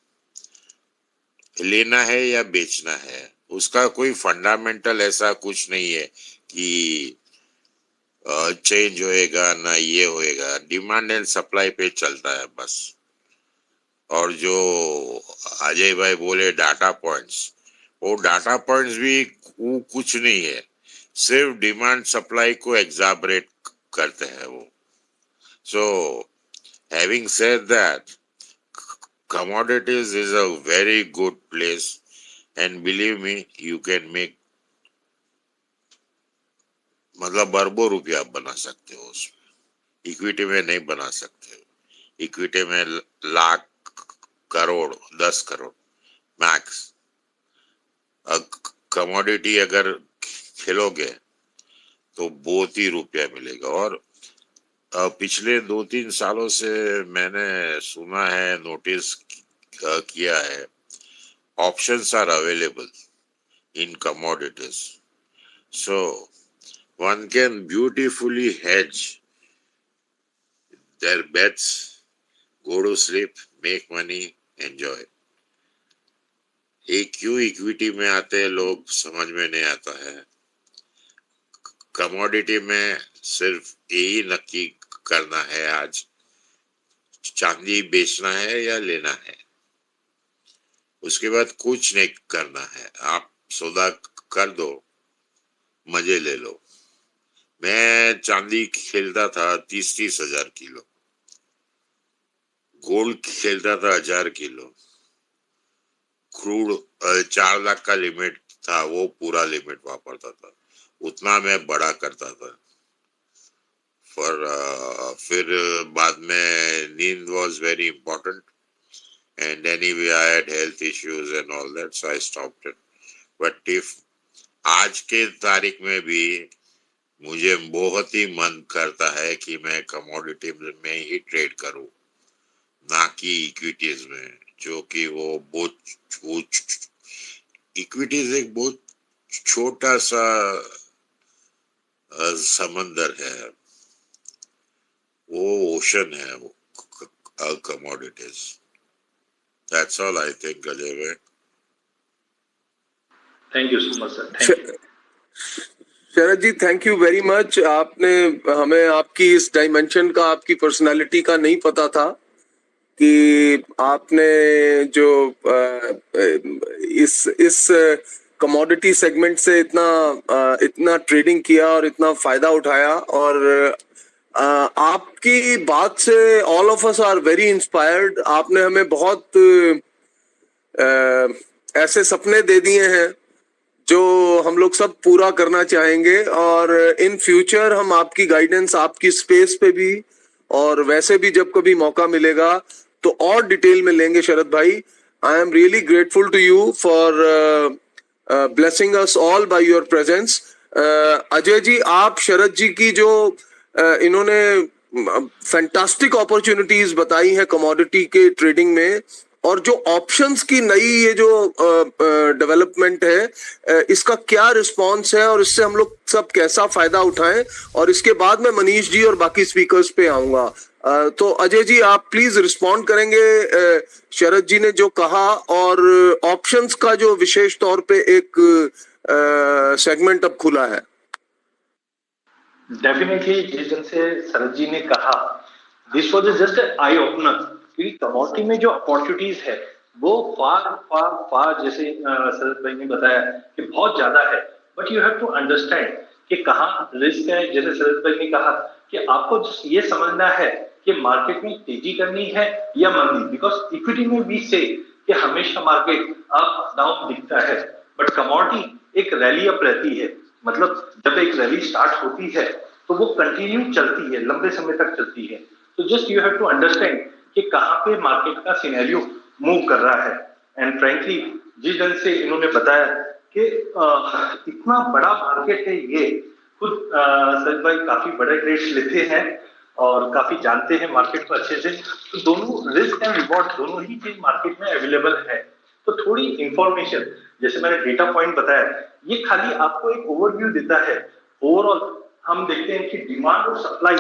लेना है या बेचना है, उसका कोई फंडामेंटल ऐसा कुछ नहीं है कि चेंज होएगा ना ये होएगा। डिमांड एंड सप्लाई पे चलता है बस। और जो अजय भाई बोले डाटा पॉइंट्स, वो डाटा पॉइंट्स भी कुछ नहीं है, सिर्फ डिमांड सप्लाई को एग्जाबरेट करते हैं वो। So having said that, commodities is a very good place, and believe me, you can make, मतलब अरबों रुपया आप बना सकते हो उसमें। इक्विटी में नहीं बना सकते हो। इक्विटी में लाख, करोड़, 10 करोड़ मैक्स। कमोडिटी अगर खेलोगे तो बहुत ही रुपया मिलेगा। और पिछले 2-3 सालों से मैंने सुना है, नोटिस किया है, options are available in commodities. So one can beautifully hedge their bets, go to sleep, make money, enjoy. ये क्यों इक्विटी में आते हैं लोग समझ में नहीं आता है। कमोडिटी में सिर्फ यही नक्की करना है, आज चांदी बेचना है या लेना है, उसके बाद कुछ नहीं करना है। आप सौदा कर दो, मजे ले लो। मैं चांदी खेलता था 30-30 हजार किलो, गोल्ड खेलता था 1000 किलो, क्रूड 4 लाख का लिमिट था, वो पूरा लिमिट वापरता था, उतना मैं बड़ा करता था। फिर बाद में नींद was very important, and anyway I had health issues and all that, so I stopped it. But if आज के तारीख में भी मुझे बहुत ही मन करता है कि मैं कमोडिटी में ही ट्रेड करूं, ना कि इक्विटीज में, जो कि वो बहुत इक्विटीज एक बहुत छोटा सा समंदर है, वो ओशन है वो commodities. That's all I think Ajay bhai. Thank you so much sir, thank you. Sharad ji thank you very much. आपने हमें आपकी इस डायमेंशन का, आपकी पर्सनालिटी का नहीं पता था कि आपने जो इस कमोडिटी सेगमेंट से इतना ट्रेडिंग किया और इतना फायदा उठाया। और आपकी बात से all of us are very inspired. आपने हमें बहुत ऐसे सपने दे दिए हैं जो हम लोग सब पूरा करना चाहेंगे। और इन फ्यूचर हम आपकी गाइडेंस, आपकी स्पेस पे भी और वैसे भी जब कभी मौका मिलेगा तो और डिटेल में लेंगे Sharad bhai. I am really grateful to you for blessing us all by your presence. Ajay ji, आप शरद जी की जो इन्होंने फैंटास्टिक अपॉर्चुनिटीज बताई हैं कमोडिटी के ट्रेडिंग में, और जो ऑप्शंस की नई ये जो डेवलपमेंट है, इसका क्या रिस्पांस है और इससे हम लोग सब कैसा फायदा उठाएं, और इसके बाद मैं मनीष जी और बाकी स्पीकर्स पे आऊंगा। तो अजय जी आप प्लीज रिस्पॉन्ड करेंगे शरद जी ने जो कहा, और ऑप्शंस का जो विशेष तौर पे एक सेगमेंट अब खुला है। डेफिनेटली जिस ढंग से शरद जी ने कहा, this was just eye opener कि कमोडिटी में जो अपॉर्चुनिटीज है वो फार फार फार, जैसे शरद भाई ने बताया कि बहुत ज्यादा है। But you have to understand कि कहाँ रिस्क है। जैसे शरद भाई ने कहा कि आपको ये समझना है कि मार्केट में तेजी करनी है या मंदी, बिकॉज इक्विटी में भी से कि हमेशा मार्केट अप डाउन दिखता है, बट कमोडिटी एक रैली अप रहती है। मतलब जब एक रैली स्टार्ट होती है तो वो कंटिन्यू चलती है, लंबे समय तक चलती है। तो just you have to understand कि कहाँ पे मार्केट का सिनेरियो मूव कर रहा है। एंड फ्रेंकली जिस ढंग से इन्होंने बताया कि इतना बड़ा मार्केट है, ये खुद सर भाई काफी बड़े ट्रेड्स लेते हैं और काफी जानते हैं मार्केट को अच्छे से। तो दोनों रिस्क एंड रिवॉर्ड दोनों ही चीज मार्केट में अवेलेबल है। तो थोड़ी इंफॉर्मेशन, जैसे मैंने डेटा पॉइंट बताया, ये खाली आपको एक ओवरव्यू देता है। ओवरऑल हम देखते हैं कि डिमांड और सप्लाई,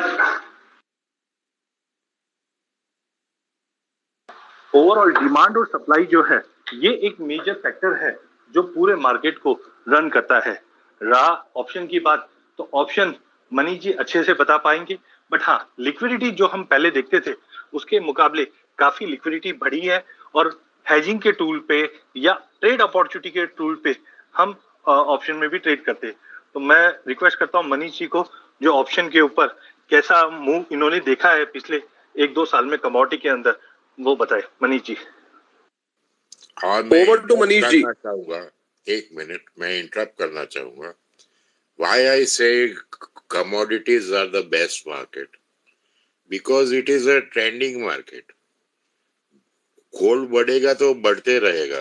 ओवरऑल डिमांड और सप्लाई जो है ये एक मेजर फैक्टर है जो पूरे मार्केट को रन करता है। रहा ऑप्शन की बात, तो ऑप्शन मनी जी अच्छे से बता पाएंगे। बट हाँ, लिक्विडिटी जो हम पहले देखते थे उसके मुकाबले काफी लिक्विडिटी बढ़ी है, और हेजिंग के टूल पे या ट्रेड अपॉर्चुनिटी के टूल पे हम ऑप्शन में भी ट्रेड करते हैं। तो मैं रिक्वेस्ट करता हूँ मनीष जी को, जो ऑप्शन के ऊपर कैसा मूव इन्होंने देखा है पिछले 1-2 साल में कमोडिटी के अंदर, वो बताए मनीष जी। और मैं over to interrupt Manish ji. करना चाहूंगा, 1 मिनट मैं इंटरप्ट करना चाहूंगा। व्हाई आई से commodities are the best market? Because it is a trending market. Gold बढ़ेगा तो बढ़ते रहेगा,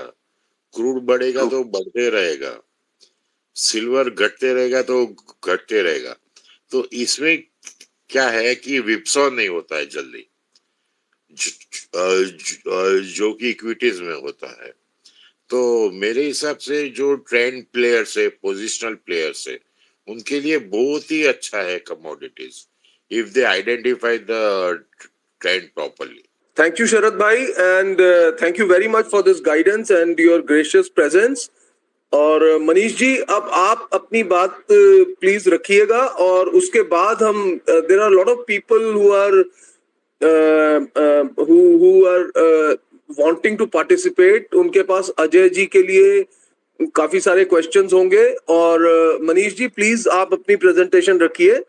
क्रूड बढ़ेगा तो बढ़ते रहेगा, सिल्वर घटते रहेगा तो घटते रहेगा। तो इसमें क्या है कि विप्सॉ नहीं होता है जल्दी, जो कि इक्विटीज में होता है। तो मेरे हिसाब से जो ट्रेंड प्लेयर्स है, पोजिशनल प्लेयर्स है, उनके लिए बहुत ही अच्छा है commodities, if they identify the trend properly. Thank you, Sharad Bhai, and thank you very much for this guidance and your gracious presence. और मनीष जी अब आप अपनी बात प्लीज रखिएगा, और उसके बाद हम there are lot of people who are wanting to participate. उनके पास अजय जी के लिए काफी सारे क्वेश्चंस होंगे। और मनीष जी प्लीज आप अपनी प्रेजेंटेशन रखिए।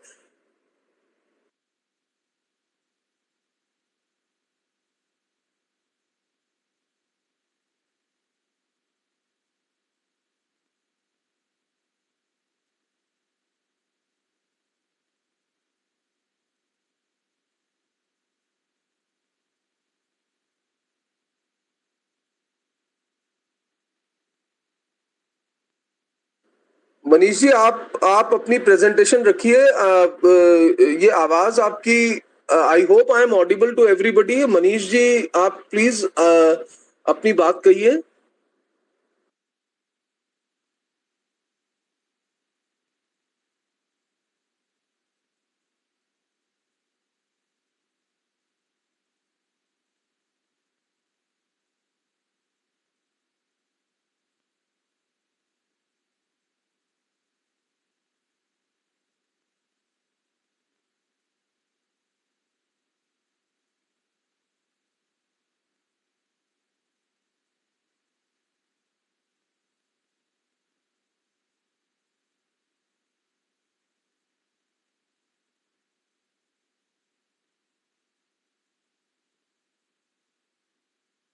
मनीष जी, आप अपनी प्रेजेंटेशन रखिए। ये आवाज आपकी, I hope I am audible to everybody. Manish ji, आप प्लीज अपनी बात कहिए।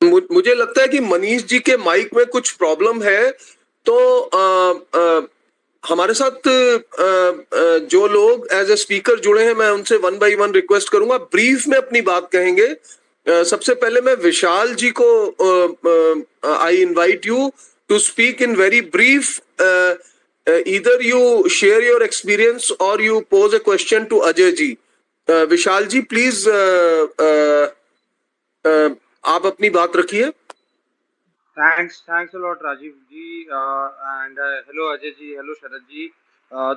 मुझे लगता है कि मनीष जी के माइक में कुछ प्रॉब्लम है। तो हमारे साथ जो लोग एज ए स्पीकर जुड़े हैं, मैं उनसे वन बाय वन रिक्वेस्ट करूंगा, ब्रीफ में अपनी बात कहेंगे। सबसे पहले मैं विशाल जी को I invite you to speak in very brief. Either you share your experience or you pose a question to Ajay ji. Vishal ji, please आप अपनी बात रखिए। Thanks a lot Rajeev ji and hello Ajay ji, hello Sharad ji.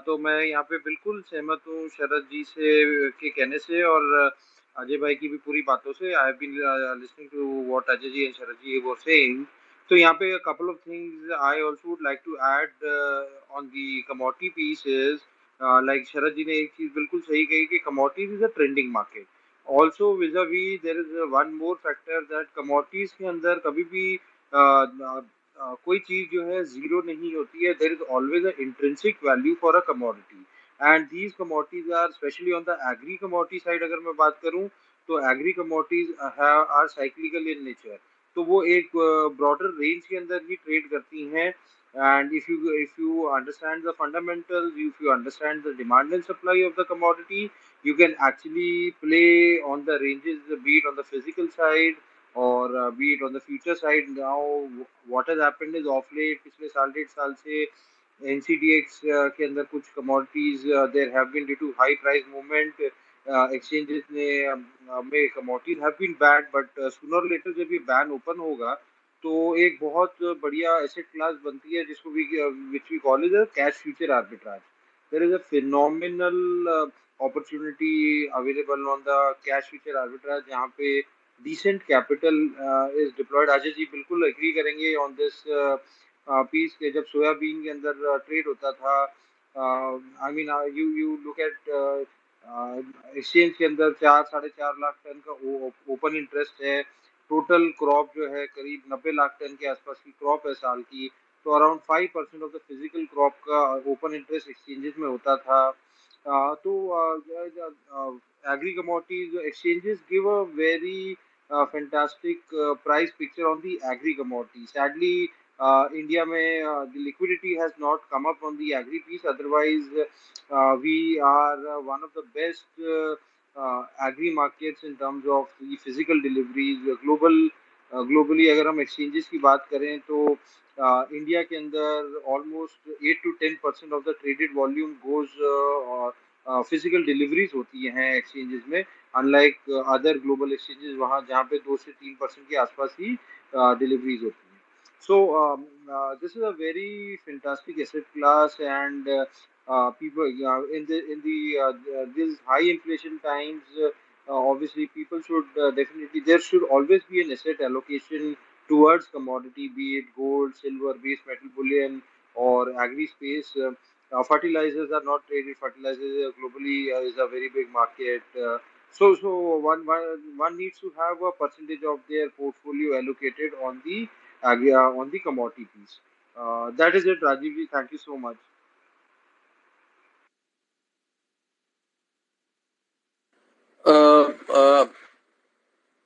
तो मैं यहाँ पे बिल्कुल सहमत हूँ शरद जी से के कहने से और अजय भाई की भी पूरी बातों से। I have been listening to what Ajay ji and Sharad ji were saying. तो यहाँ पे couple of things I also would like to add on the commodity pieces. Like Sharad ji ने एक चीज बिल्कुल सही कही कि commodities is a trending market. Also vis a vis there is one more factor that commodities के अंदर कभी भी कोई चीज जो है जीरो नहीं होती है। There is always a intrinsic value for a commodity and these commodities are specially on the agri commodity side. अगर मैं बात करूं तो agri commodities are cyclical in nature. तो वो एक ब्रॉडर रेंज के अंदर ही ट्रेड करती हैं। And if you understand the fundamentals, if you understand the demand and supply of the commodity, you can actually play on the ranges, be it on the physical side और be it on the future side. Now what has happened is of late पिछले साल डेढ़ साल से NCDX के अंदर कुछ commodities there have been due to high price movement. Exchanges ने में commodities have been bad but sooner or later जब ये बैन ओपन होगा तो एक बहुत बढ़िया एसेट क्लास बनती है जिसको which we call is a cash future arbitrage. There is a phenomenal opportunity available on the cash future arbitrage जहाँ पे decent capital is deployed। Ajay ji बिल्कुल एग्री करेंगे ऑन दिस पीस के जब सोयाबीन के अंदर ट्रेड होता था। I mean you you look at exchange के अंदर 4-4.5 लाख टन का ओपन इंटरेस्ट है। टोटल क्रॉप जो है करीब 90 लाख टन के आसपास की क्रॉप है साल की। तो around 5% of the physical crop का ओपन इंटरेस्ट एक्सचेंजेस में होता था। तो agri commodities exchanges give a very fantastic price picture on the agri commodities. Sadly, India mein the liquidity has not come up on the agri piece. Otherwise, we are one of the best agri markets in terms of the physical deliveries. Globally अगर हम exchanges की बात करें तो India के अंदर almost 8 to 10% of the traded volume goes physical deliveries होती हैं एक्सचेंजेस में। अनलाइक अदर ग्लोबल एक्सचेंजेस वहाँ जहाँ पे 2 से 3% के आसपास ही डिलीवरीज होती हैं। So this is a very fantastic asset class and people in the this high inflation times obviously people should definitely there should always be an asset allocation towards commodity, be it gold, silver, base metal bullion or agri space. Fertilizers are not traded. Fertilizers globally is a very big market. So one needs to have a percentage of their portfolio allocated on the on the commodity piece. That is it, Rajiv ji. Thank you so much.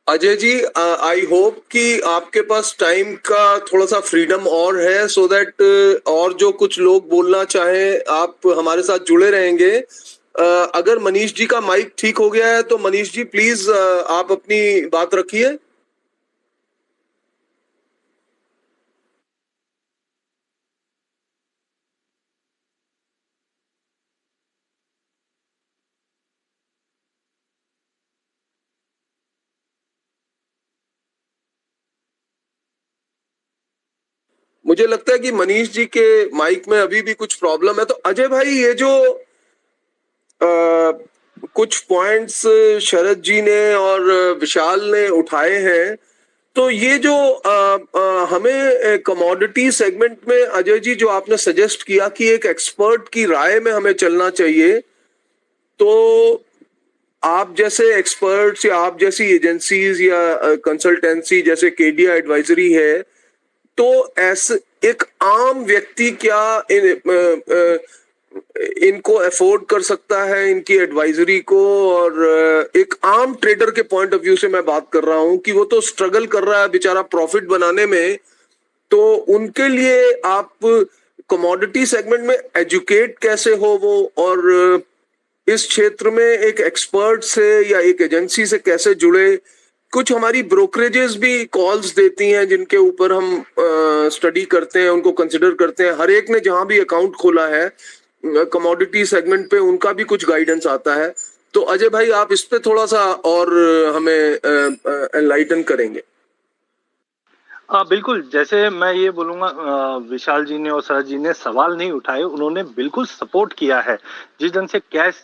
Ajay ji, I hope कि आपके पास time का थोड़ा सा freedom और है, so that और जो कुछ लोग बोलना चाहें आप हमारे साथ जुड़े रहेंगे। अगर मनीष जी का माइक ठीक हो गया है तो मनीष जी प्लीज आप अपनी बात रखिए। मुझे लगता है कि मनीष जी के माइक में अभी भी कुछ प्रॉब्लम है। तो अजय भाई, ये जो कुछ पॉइंट्स शरद जी ने और विशाल ने उठाए हैं, तो ये जो हमें कमोडिटी सेगमेंट में अजय जी जो आपने सजेस्ट किया कि एक एक्सपर्ट की राय में हमें चलना चाहिए, तो आप जैसे एक्सपर्ट्स या आप जैसी एजेंसीज या कंसल्टेंसी जैसे केडिया एडवाइजरी है, तो ऐसे एक आम व्यक्ति क्या इनको अफोर्ड कर सकता है, इनकी एडवाइजरी को? और एक आम ट्रेडर के पॉइंट ऑफ व्यू से मैं बात कर रहा हूं कि वो तो स्ट्रगल कर रहा है बेचारा प्रॉफिट बनाने में, तो उनके लिए आप कमोडिटी सेगमेंट में एजुकेट कैसे हो वो, और इस क्षेत्र में एक एक्सपर्ट से या एक एजेंसी से कैसे जुड़े? कुछ हमारी ब्रोकरेजेस भी कॉल्स देती हैं जिनके ऊपर हम स्टडी करते हैं, उनको कंसिडर करते हैं। हर एक ने जहां भी अकाउंट खोला है कमोडिटी सेगमेंट पे, उनका भी कुछ गाइडेंस आता है। तो अजय भाई, आप इस पे थोड़ा सा और हमें एनलाइटन करेंगे? बिल्कुल, जैसे मैं ये बोलूंगा, विशाल जी ने और शरद जी ने सवाल नहीं उठाए, उन्होंने बिल्कुल सपोर्ट किया है। जिस ढंग से कैश,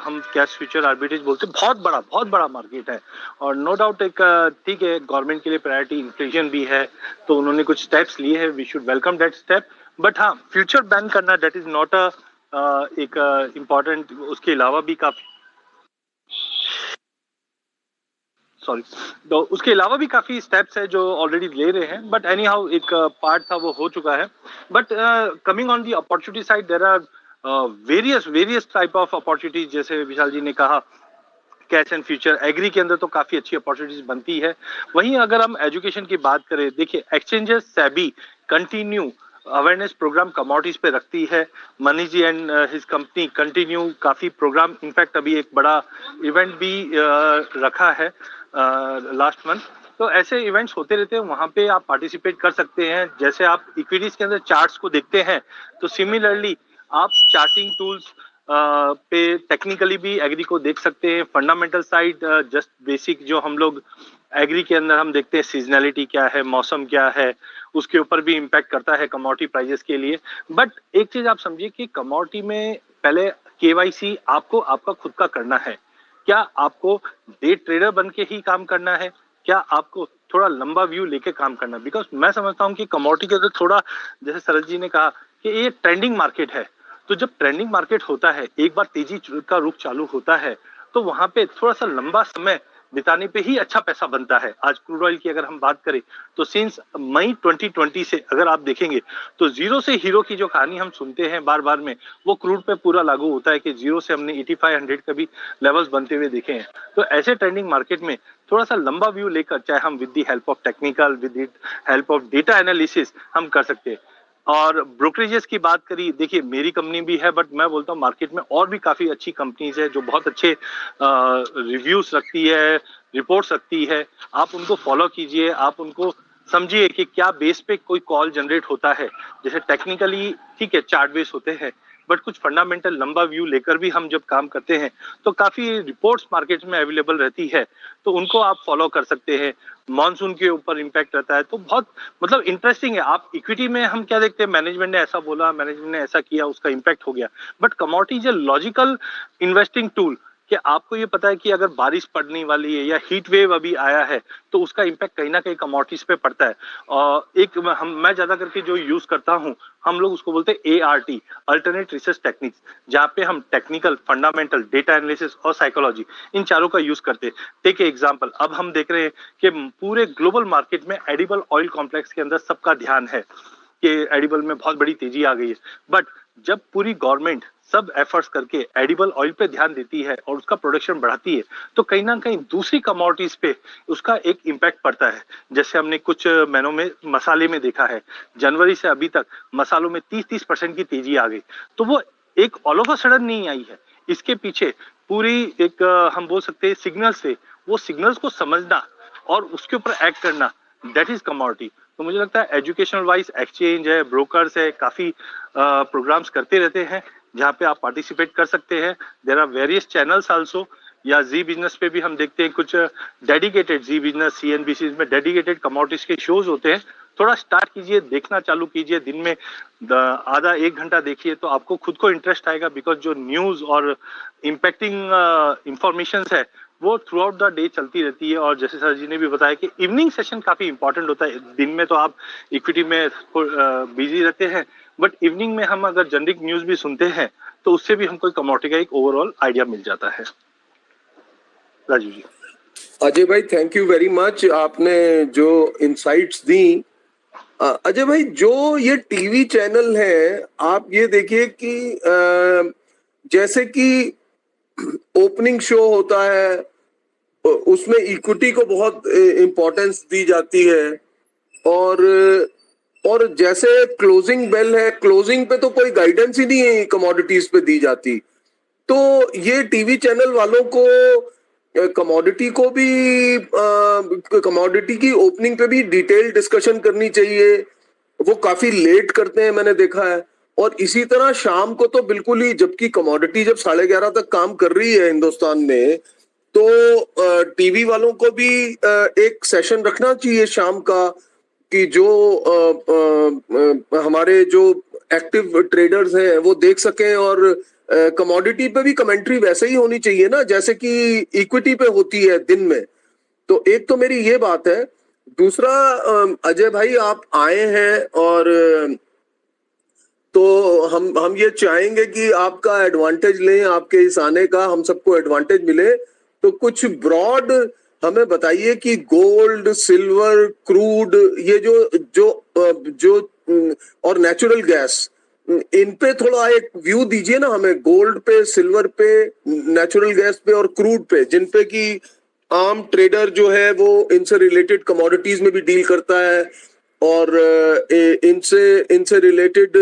हम कैश फ्यूचर आर्बिट्रेज बोलते हैं, बहुत बड़ा मार्केट है। और नो डाउट एक ठीक है, गवर्नमेंट के लिए प्रायोरिटी इन्फ्लेशन भी है, तो उन्होंने कुछ स्टेप्स लिए हैं, we should welcome that step. But हाँ, फ्यूचर बैन करना दैट इज नॉट एक इम्पॉर्टेंट, उसके अलावा भी काफी तो उसके अलावा भी काफी स्टेप्स है जो ऑलरेडी ले रहे हैं। बट एनी हाउ, एक पार्ट था वो हो चुका है। But coming on the opportunity side, there are various type of opportunities. जैसे विशाल जी ने कहा, कैश एंड फ्यूचर एग्री के अंदर तो काफी अच्छी अपॉर्चुनिटीज बनती है। वहीं अगर हम एजुकेशन की बात करें, देखिए exchanges SEBI continue awareness program commodities पे रखती है। Manish ji and his company continue काफी प्रोग्राम, इनफैक्ट अभी एक बड़ा इवेंट भी रखा है लास्ट मंथ। तो ऐसे इवेंट्स होते रहते हैं, वहां पे आप पार्टिसिपेट कर सकते हैं। जैसे आप इक्विटीज के अंदर चार्ट्स को देखते हैं, तो सिमिलरली आप चार्टिंग टूल्स पे टेक्निकली भी एग्री को देख सकते हैं। फंडामेंटल साइड, जस्ट बेसिक जो हम लोग एग्री के अंदर हम देखते हैं, सीजनैलिटी क्या है, मौसम क्या है, उसके ऊपर भी इम्पैक्ट करता है कमोडिटी प्राइजेस के लिए। बट एक चीज आप समझिए कि कमोडिटी में पहले केवाईसी आपको आपका खुद का करना है। क्या आपको डे ट्रेडर बन के ही काम करना है, क्या आपको थोड़ा लंबा व्यू लेके काम करना? बिकॉज मैं समझता हूँ कि कमोडिटी के अंदर थोड़ा, जैसे शरद जी ने कहा कि ये ट्रेंडिंग मार्केट है। तो जब ट्रेंडिंग मार्केट होता है, एक बार तेजी का रुख चालू होता है, तो वहां पे थोड़ा सा लंबा समय बिताने पे ही अच्छा पैसा बनता है। आज क्रूड ऑयल की अगर हम बात करें, तो सिंस मई 2020 से अगर आप देखेंगे, तो जीरो से हीरो की जो कहानी हम सुनते हैं बार बार में, वो क्रूड पे पूरा लागू होता है कि जीरो से हमने 8500 का भी लेवल्स बनते हुए देखे हैं। तो ऐसे ट्रेंडिंग मार्केट में थोड़ा सा लंबा व्यू लेकर, चाहे हम with the help of technical, with the help of data analysis हम कर सकते हैं। और ब्रोकरेजेस की बात करी, देखिए मेरी कंपनी भी है, बट मैं बोलता हूँ मार्केट में और भी काफी अच्छी कंपनीज है जो बहुत अच्छे रिव्यूज रखती है, रिपोर्ट्स रखती है। आप उनको फॉलो कीजिए, आप उनको समझिए कि क्या बेस पे कोई कॉल जनरेट होता है। जैसे टेक्निकली ठीक है, चार्ट बेस होते हैं, बट कुछ फंडामेंटल लंबा व्यू लेकर भी हम जब काम करते हैं, तो काफी रिपोर्ट्स मार्केट में अवेलेबल रहती है, तो उनको आप फॉलो कर सकते हैं। मॉनसून के ऊपर इम्पैक्ट रहता है, तो बहुत मतलब इंटरेस्टिंग है। आप इक्विटी में हम क्या देखते हैं, मैनेजमेंट ने ऐसा बोला, मैनेजमेंट ने ऐसा किया, उसका इम्पैक्ट हो गया। But commodity is a logical investing tool, कि आपको ये पता है कि अगर बारिश पड़ने वाली है या हीट वेव अभी आया है, तो उसका इम्पैक्ट कहीं ना कहीं कमोडिटीज पे पड़ता है। और एक मैं ज्यादा करके जो यूज करता हूँ, हम लोग उसको बोलते हैं ART, अल्टरनेट रिसर्च टेक्निक्स, जहाँ पे हम टेक्निकल, फंडामेंटल, डेटा एनालिसिस और साइकोलॉजी, इन चारों का यूज करते हैं। टेक एग्जांपल, अब हम देख रहे हैं कि पूरे ग्लोबल मार्केट में एडिबल ऑयल कॉम्प्लेक्स के अंदर सबका ध्यान है कि एडिबल में बहुत बड़ी तेजी आ गई है। बट जब पूरी गवर्नमेंट सब एफर्ट्स करके एडिबल ऑयल पे ध्यान देती है और उसका प्रोडक्शन बढ़ाती है, तो कहीं ना कहीं दूसरी कमोडिटीज पे उसका एक इम्पैक्ट पड़ता है। जैसे हमने कुछ महीनों में मसाले में देखा है, जनवरी से अभी तक मसालों में 30% की तेजी आ गई। तो वो एक ऑल ऑफ अ सडन नहीं आई है, इसके पीछे पूरी एक हम बोल सकते हैं सिग्नल्स से, वो सिग्नल्स को समझना और उसके ऊपर एक्ट करना, दैट इज कमोडिटी। तो मुझे लगता है एजुकेशनल वाइज एक्सचेंज है, ब्रोकर्स है, काफी प्रोग्राम्स करते रहते हैं जहाँ पे आप पार्टिसिपेट कर सकते हैं। There are various channels also या जी बिजनेस पे भी हम देखते हैं कुछ डेडिकेटेड, जी बिजनेस, सीएनबीसी में डेडिकेटेड कमोडिटीज के शोज होते हैं। थोड़ा स्टार्ट कीजिए, देखना चालू कीजिए, दिन में आधा 1 घंटा देखिए तो आपको खुद को इंटरेस्ट आएगा, बिकॉज जो न्यूज और इम्पैक्टिंग इंफॉर्मेशन है वो थ्रू आउट द डे चलती रहती है। और जैसे सर जी ने भी बताया कि इवनिंग सेशन काफी इंपॉर्टेंट होता है। दिन में तो आप इक्विटी में बिजी रहते हैं, बट इवनिंग में हम अगर जनरिक न्यूज भी सुनते हैं तो उससे भी हमको कमोडिटी का एक ओवरऑल आइडिया मिल जाता है। Raju ji. Ajay bhai thank you very much, आपने जो इंसाइट्स दी। अजय भाई जो ये टीवी चैनल है, आप ये देखिए कि जैसे कि ओपनिंग शो होता है उसमें इक्विटी को बहुत इम्पोर्टेंस दी जाती है, और जैसे क्लोजिंग बेल है, क्लोजिंग पे तो कोई गाइडेंस ही नहीं है कमोडिटीज पे दी जाती। तो ये टीवी चैनल वालों को कमोडिटी को भी कमोडिटी की ओपनिंग पे भी डिटेल डिस्कशन करनी चाहिए। वो काफी लेट करते हैं मैंने देखा है। और इसी तरह शाम को तो बिल्कुल ही, जबकि कमोडिटी जब 11:30 तक काम कर रही है हिंदुस्तान में, तो टीवी वालों को भी एक सेशन रखना चाहिए शाम का, कि जो हमारे जो एक्टिव ट्रेडर्स हैं वो देख सकें। और कमोडिटी पे भी कमेंट्री वैसे ही होनी चाहिए ना जैसे कि इक्विटी पे होती है दिन में। तो एक तो मेरी ये बात है। दूसरा, अजय भाई आप आए हैं और तो हम ये चाहेंगे कि आपका एडवांटेज लें, आपके इस आने का हम सबको एडवांटेज मिले। तो कुछ ब्रॉड हमें बताइए कि गोल्ड, सिल्वर, क्रूड, ये जो और नेचुरल गैस, इन पे थोड़ा एक व्यू दीजिए ना हमें। गोल्ड पे, सिल्वर पे, नेचुरल गैस पे और क्रूड पे, जिन पे कि आम ट्रेडर जो है वो इनसे रिलेटेड कमोडिटीज में भी डील करता है। और इनसे रिलेटेड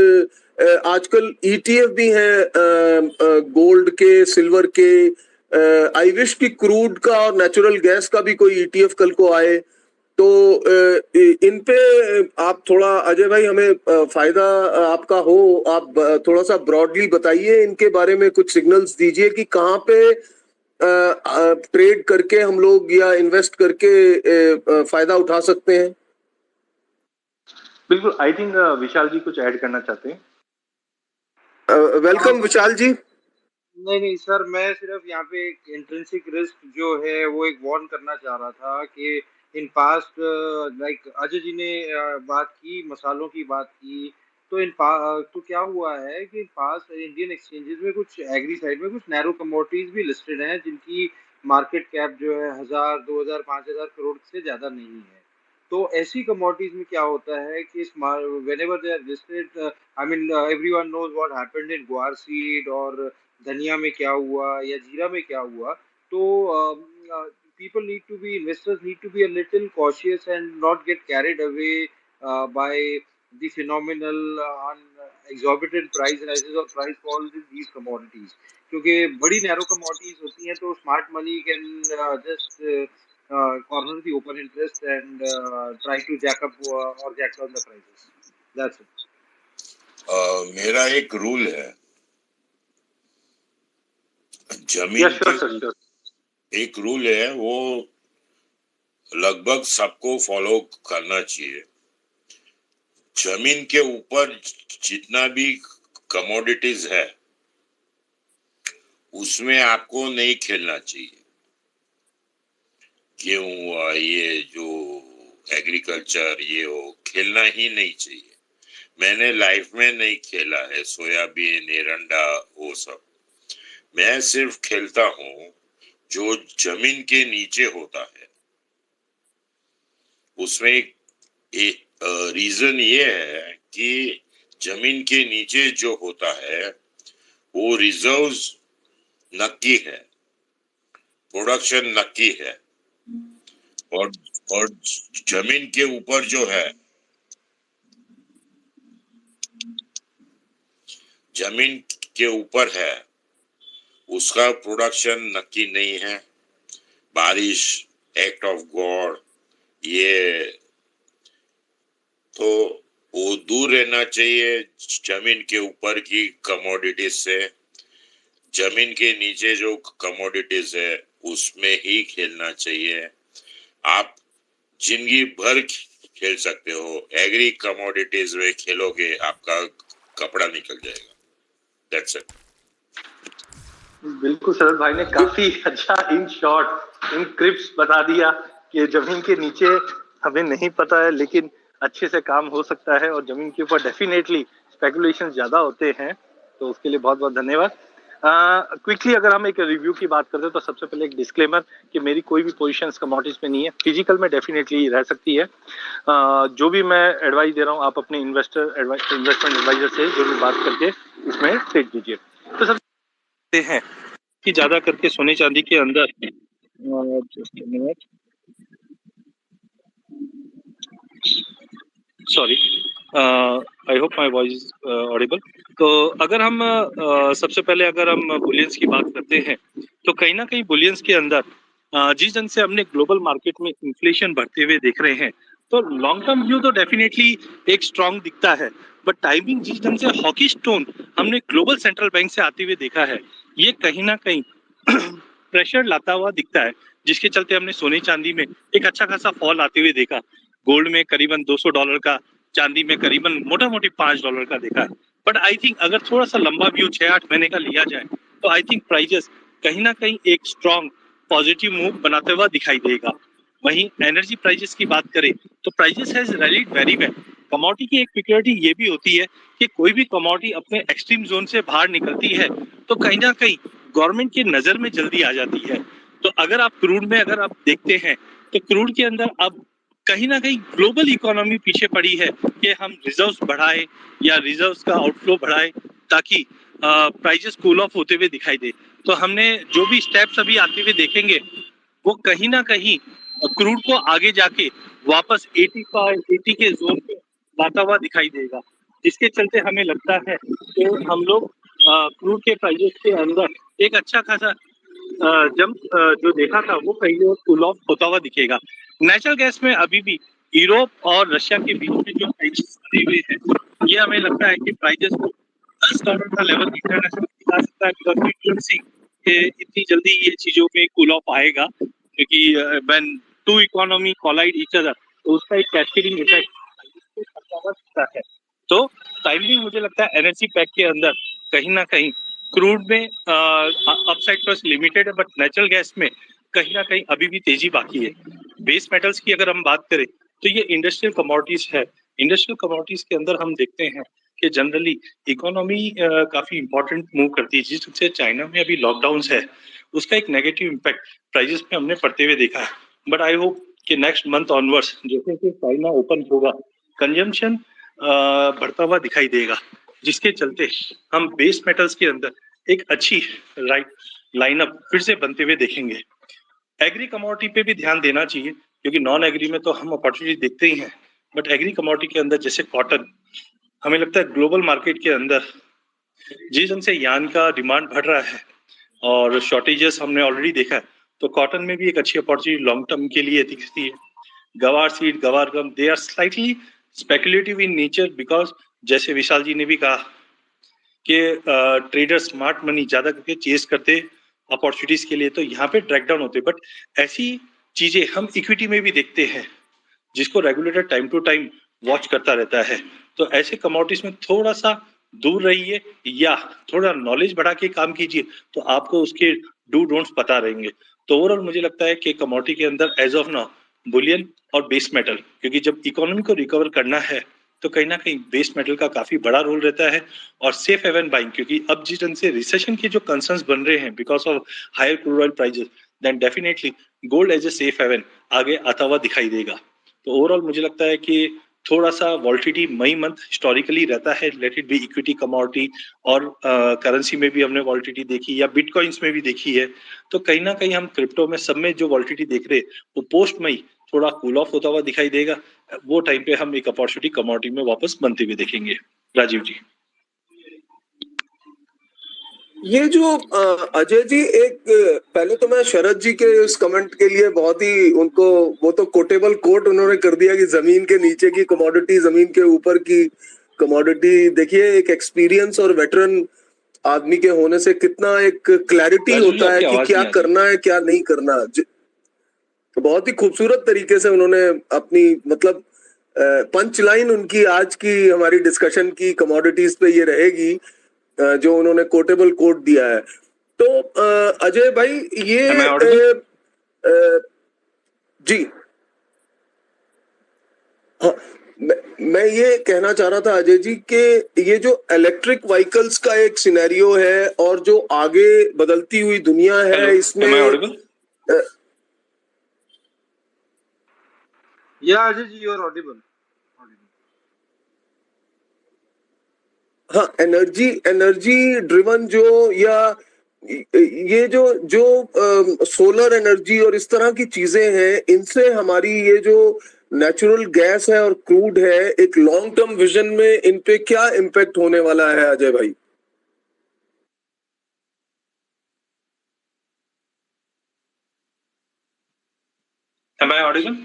आजकल ईटीएफ भी हैं गोल्ड के, सिल्वर के। आई विश कि क्रूड का और नेचुरल गैस का भी कोई ईटीएफ कल को आए। तो इन पे आप थोड़ा, अजय भाई, हमें फायदा आपका हो, आप थोड़ा सा ब्रॉडली बताइए इनके बारे में, कुछ सिग्नल्स दीजिए कि कहाँ पे ट्रेड करके हम लोग या इन्वेस्ट करके फायदा उठा सकते हैं। बिल्कुल, आई थिंक विशाल जी कुछ ऐड करना चाहते हैं। वेलकम विशाल जी। नहीं सर, मैं सिर्फ यहाँ पे एक इंट्रिंसिक रिस्क जो है वो एक वार्न करना चाह रहा था कि in past, like Ajay ji ने बात की, मसालों की बात की, तो तो क्या हुआ है कि इन पास्ट इंडियन एक्सचेंजेस में कुछ एग्री साइड में कुछ नैरो कमोडिटीज भी लिस्टेड हैं जिनकी मार्केट कैप जो है 1000, 2000, 5000 करोड़ से ज्यादा नहीं है। तो ऐसी कमोडिटीज में क्या होता है कि whenever they are listed, I mean everyone knows what happened in guar seed और धनिया में क्या हुआ या जीरा में क्या हुआ। तो people need to be, investors need to be a little cautious and not get carried away by the phenomenal exorbitant price rises or price falls in these commodities, क्योंकि बड़ी नैरो कमोडिटीज होती हैं तो smart money can just corner the open interest and try to jack up or jack down the prices. That's it. मेरा एक rule है, जमीन के एक रूल है, वो लगभग सबको फॉलो करना चाहिए। जमीन के ऊपर जितना भी कमोडिटीज है उसमें आपको नहीं खेलना चाहिए। गेहूं हुआ, ये जो एग्रीकल्चर, ये हो, खेलना ही नहीं चाहिए। मैंने लाइफ में नहीं खेला है सोयाबीन, एरंडा, वो सब। मैं सिर्फ खेलता हूँ जो जमीन के नीचे होता है। उसमें एक रीजन ये है कि जमीन के नीचे जो होता है वो रिजर्व्स नक्की है, प्रोडक्शन नक्की है। और जमीन के ऊपर जो है, जमीन के ऊपर है, उसका प्रोडक्शन नक्की नहीं है। बारिश, एक्ट ऑफ गॉड, ये तो वो दूर रहना चाहिए जमीन के ऊपर की कमोडिटीज से। जमीन के नीचे जो कमोडिटीज है उसमें ही खेलना चाहिए। आप जिंदगी भर खेल सकते हो, एग्री कमोडिटीज में खेलोगे आपका कपड़ा निकल जाएगा। That's it. बिल्कुल, शरद भाई ने काफी अच्छा इन शॉर्ट इन क्रिप्स बता दिया कि जमीन के नीचे हमें नहीं पता है, लेकिन अच्छे से काम हो सकता है और जमीन के ऊपर डेफिनेटली स्पेकुलेशन ज्यादा होते हैं। तो उसके लिए बहुत बहुत धन्यवाद। क्विकली अगर हम एक रिव्यू की बात करते हैं तो सबसे पहले एक डिस्क्लेमर कि मेरी कोई भी पोजीशंस कमोडिटीज में नहीं है, फिजिकल में डेफिनेटली रह सकती है। जो भी मैं एडवाइस दे रहा हूँ आप अपने इन्वेस्टमेंट एडवाइजर से जरूर बात करके इसमें ट्रेड कीजिए। तो सबसे हैं कि ज्यादा करके सोने चांदी के अंदर sorry, I hope my voice Audible. तो अगर हम सबसे पहले अगर हम बुलियंस की बात करते हैं तो कहीं ना कहीं बुलियंस के अंदर जिस ढंग से हमने ग्लोबल मार्केट में इन्फ्लेशन बढ़ते हुए देख रहे हैं तो लॉन्ग टर्म व्यू तो डेफिनेटली एक स्ट्रांग दिखता है, बट टाइमिंग जिस ढंग से हॉकी स्टोन हमने ग्लोबल सेंट्रल बैंक से आते हुए देखा है ये कहीं ना कहीं प्रेशर लाता हुआ दिखता है, जिसके चलते हमने सोने चांदी में एक अच्छा खासा फॉल आते हुए देखा। गोल्ड में करीबन $200 का, चांदी में करीबन मोटा मोटी $5 का देखा है। बट आई थिंक अगर थोड़ा सा लंबा व्यू 6-8 महीने का लिया जाए तो आई थिंक प्राइजेस कहीं ना कहीं एक स्ट्रॉन्ग पॉजिटिव मूव बनाते हुआ दिखाई देगा। वहीं एनर्जी प्राइजेस की बात करें तो prices has rallied very well. Commodity की एक सिक्योरिटी ये भी होती है कि कोई भी कमोडिटी अपने एक्सट्रीम जोन से बाहर निकलती है तो कहीं ना कहीं गवर्नमेंट की नजर में जल्दी आ जाती है। तो अगर आप क्रूड में अगर आप देखते हैं तो क्रूड के अंदर अब कहीं ना कहीं ग्लोबल इकोनॉमी पीछे पड़ी है कि हम रिजर्व्स बढ़ाएं या रिजर्व्स का आउटफ्लो बढ़ाएं ताकि प्राइजेस कूल ऑफ होते हुए दिखाई दे। तो हमने जो भी स्टेप्स अभी आते हुए देखेंगे वो कहीं ना कहीं क्रूड को आगे जाके वापस 80 के जोन पे लाता हुआ दिखाई देगा, जिसके चलते हमें लगता है कि हम लोग क्रूड के प्राइजेस के अंदर एक अच्छा खासा जंप जो देखा था वो कहीं और कूल ऑफ होता हुआ दिखेगा। नेचुरल गैस में अभी भी यूरोप और रशिया के बीच में जो टेंशन बने हुए हैं ये हमें लगता है कि प्राइजेस को $10 का लेवल इंटरनेशनल दिखा सकता है, बिकॉज वी डोंट सी कि इतनी जल्दी ये चीजों में कूल ऑफ आएगा, क्योंकि when two economy collide each other तो उसका एक कैस्केडिंग इफेक्ट है। तो टाइमली मुझे लगता है एनर्जी पैक के अंदर कहीं ना कहीं क्रूड में अपसाइड फर्स्ट लिमिटेड है, बट नेचुरल गैस में कहीं ना कहीं अभी भी तेजी बाकी है। बेस मेटल्स की अगर हम बात करें तो ये इंडस्ट्रियल कमोडिटीज है। इंडस्ट्रियल कमोडिटीज के अंदर हम देखते हैं कि जनरली इकोनॉमी काफी इंपॉर्टेंट मूव करती है, जिससे चाइना में अभी लॉकडाउन है उसका एक नेगेटिव इम्पैक्ट प्राइजेस में हमने पड़ते हुए देखा है। बट आई होप कि नेक्स्ट मंथ ऑनवर्ड्स जैसे कि चाइना ओपन होगा कंजम्पशन बढ़ता हुआ दिखाई देगा, जिसके चलते हम बेस मेटल्स के अंदर एक अच्छी राइट लाइनअप फिर से बनते हुए देखेंगे। एग्री कमोडिटी पे भी ध्यान देना चाहिए क्योंकि नॉन एग्री में तो हम अपॉर्चुनिटी देखते ही हैं, बट एग्री कमोडिटी के अंदर जैसे कॉटन हमें लगता है ग्लोबल मार्केट के अंदर जिस ढंग से यान का डिमांड बढ़ रहा है और शॉर्टेजेस हमने ऑलरेडी देखा है, तो कॉटन में भी एक अच्छी अपॉर्चुनिटी लॉन्ग टर्म के लिए दिखती है। Guar seed, guar gum, they are slightly speculative in nature because जैसे विशाल जी ने भी कहा कि ट्रेडर स्मार्ट मनी ज्यादा करके चेस करते अपॉर्चुनिटीज के लिए, तो यहाँ पे ड्रैग डाउन होते। बट ऐसी चीजें हम इक्विटी में भी देखते हैं जिसको regulator time to time watch करता रहता है। तो ऐसे कमोडिटीज में थोड़ा सा दूर रहिए या थोड़ा नॉलेज बढ़ा के काम कीजिए तो आपको उसके डू डोंट्स पता रहेंगे। तो ओवरऑल मुझे लगता है कि कमोडिटी के अंदर एज ऑफ नाउ बुलियन और बेस मेटल, क्योंकि जब इकोनॉमी को रिकवर करना है तो कहीं ना कहीं बेस मेटल का काफी बड़ा रोल रहता है और सेफ हेवन बाइंग, क्योंकि अब जिस ढंग से रिसेशन के जो कंसर्न्स बन रहे हैं because of higher crude oil prices, then definitely gold as a safe haven आगे आता हुआ दिखाई देगा। तो ओवरऑल मुझे लगता है कि थोड़ा सा वॉल्टिलिटी मई मंथ हिस्टोरिकली रहता है, late it B equity commodity और करेंसी में भी हमने वॉल्टिलिटी देखी या बिटकॉइंस में भी देखी है। तो कहीं ना कहीं हम क्रिप्टो में सब में जो वॉल्टिलिटी देख रहे हैं वो पोस्ट मई थोड़ा कूल ऑफ होता हुआ दिखाई देगा। वो टाइम पे हम एक अपॉर्चुनिटी कमोडिटी में वापस बनते हुए देखेंगे। राजीव जी। ये जो अजय जी, एक पहले तो मैं शरद जी के इस कमेंट के लिए बहुत ही उनको, वो तो कोटेबल कोट उन्होंने कर दिया कि जमीन के नीचे की कमोडिटी, जमीन के ऊपर की कमोडिटी। देखिए, एक एक्सपीरियंस और वेटरन आदमी के होने से कितना एक क्लैरिटी होता है कि क्या करना है क्या नहीं करना। तो बहुत ही खूबसूरत तरीके से उन्होंने अपनी मतलब पंच लाइन उनकी आज की हमारी डिस्कशन की कमोडिटीज पे ये रहेगी, जो उन्होंने कोटेबल कोट दिया है। तो अजय भाई ये जी हाँ, मैं ये कहना चाह रहा था अजय जी कि ये जो इलेक्ट्रिक व्हीकल्स का एक सिनेरियो है और जो आगे बदलती हुई दुनिया है इसमें Ajay ji you are Audible. हाँ, एनर्जी ड्रिवन जो या ये जो सोलर एनर्जी और इस तरह की चीजें हैं, इनसे हमारी ये जो नेचुरल गैस है और क्रूड है, एक लॉन्ग टर्म विजन में इन पे क्या इम्पैक्ट होने वाला है अजय भाई? Am I audible?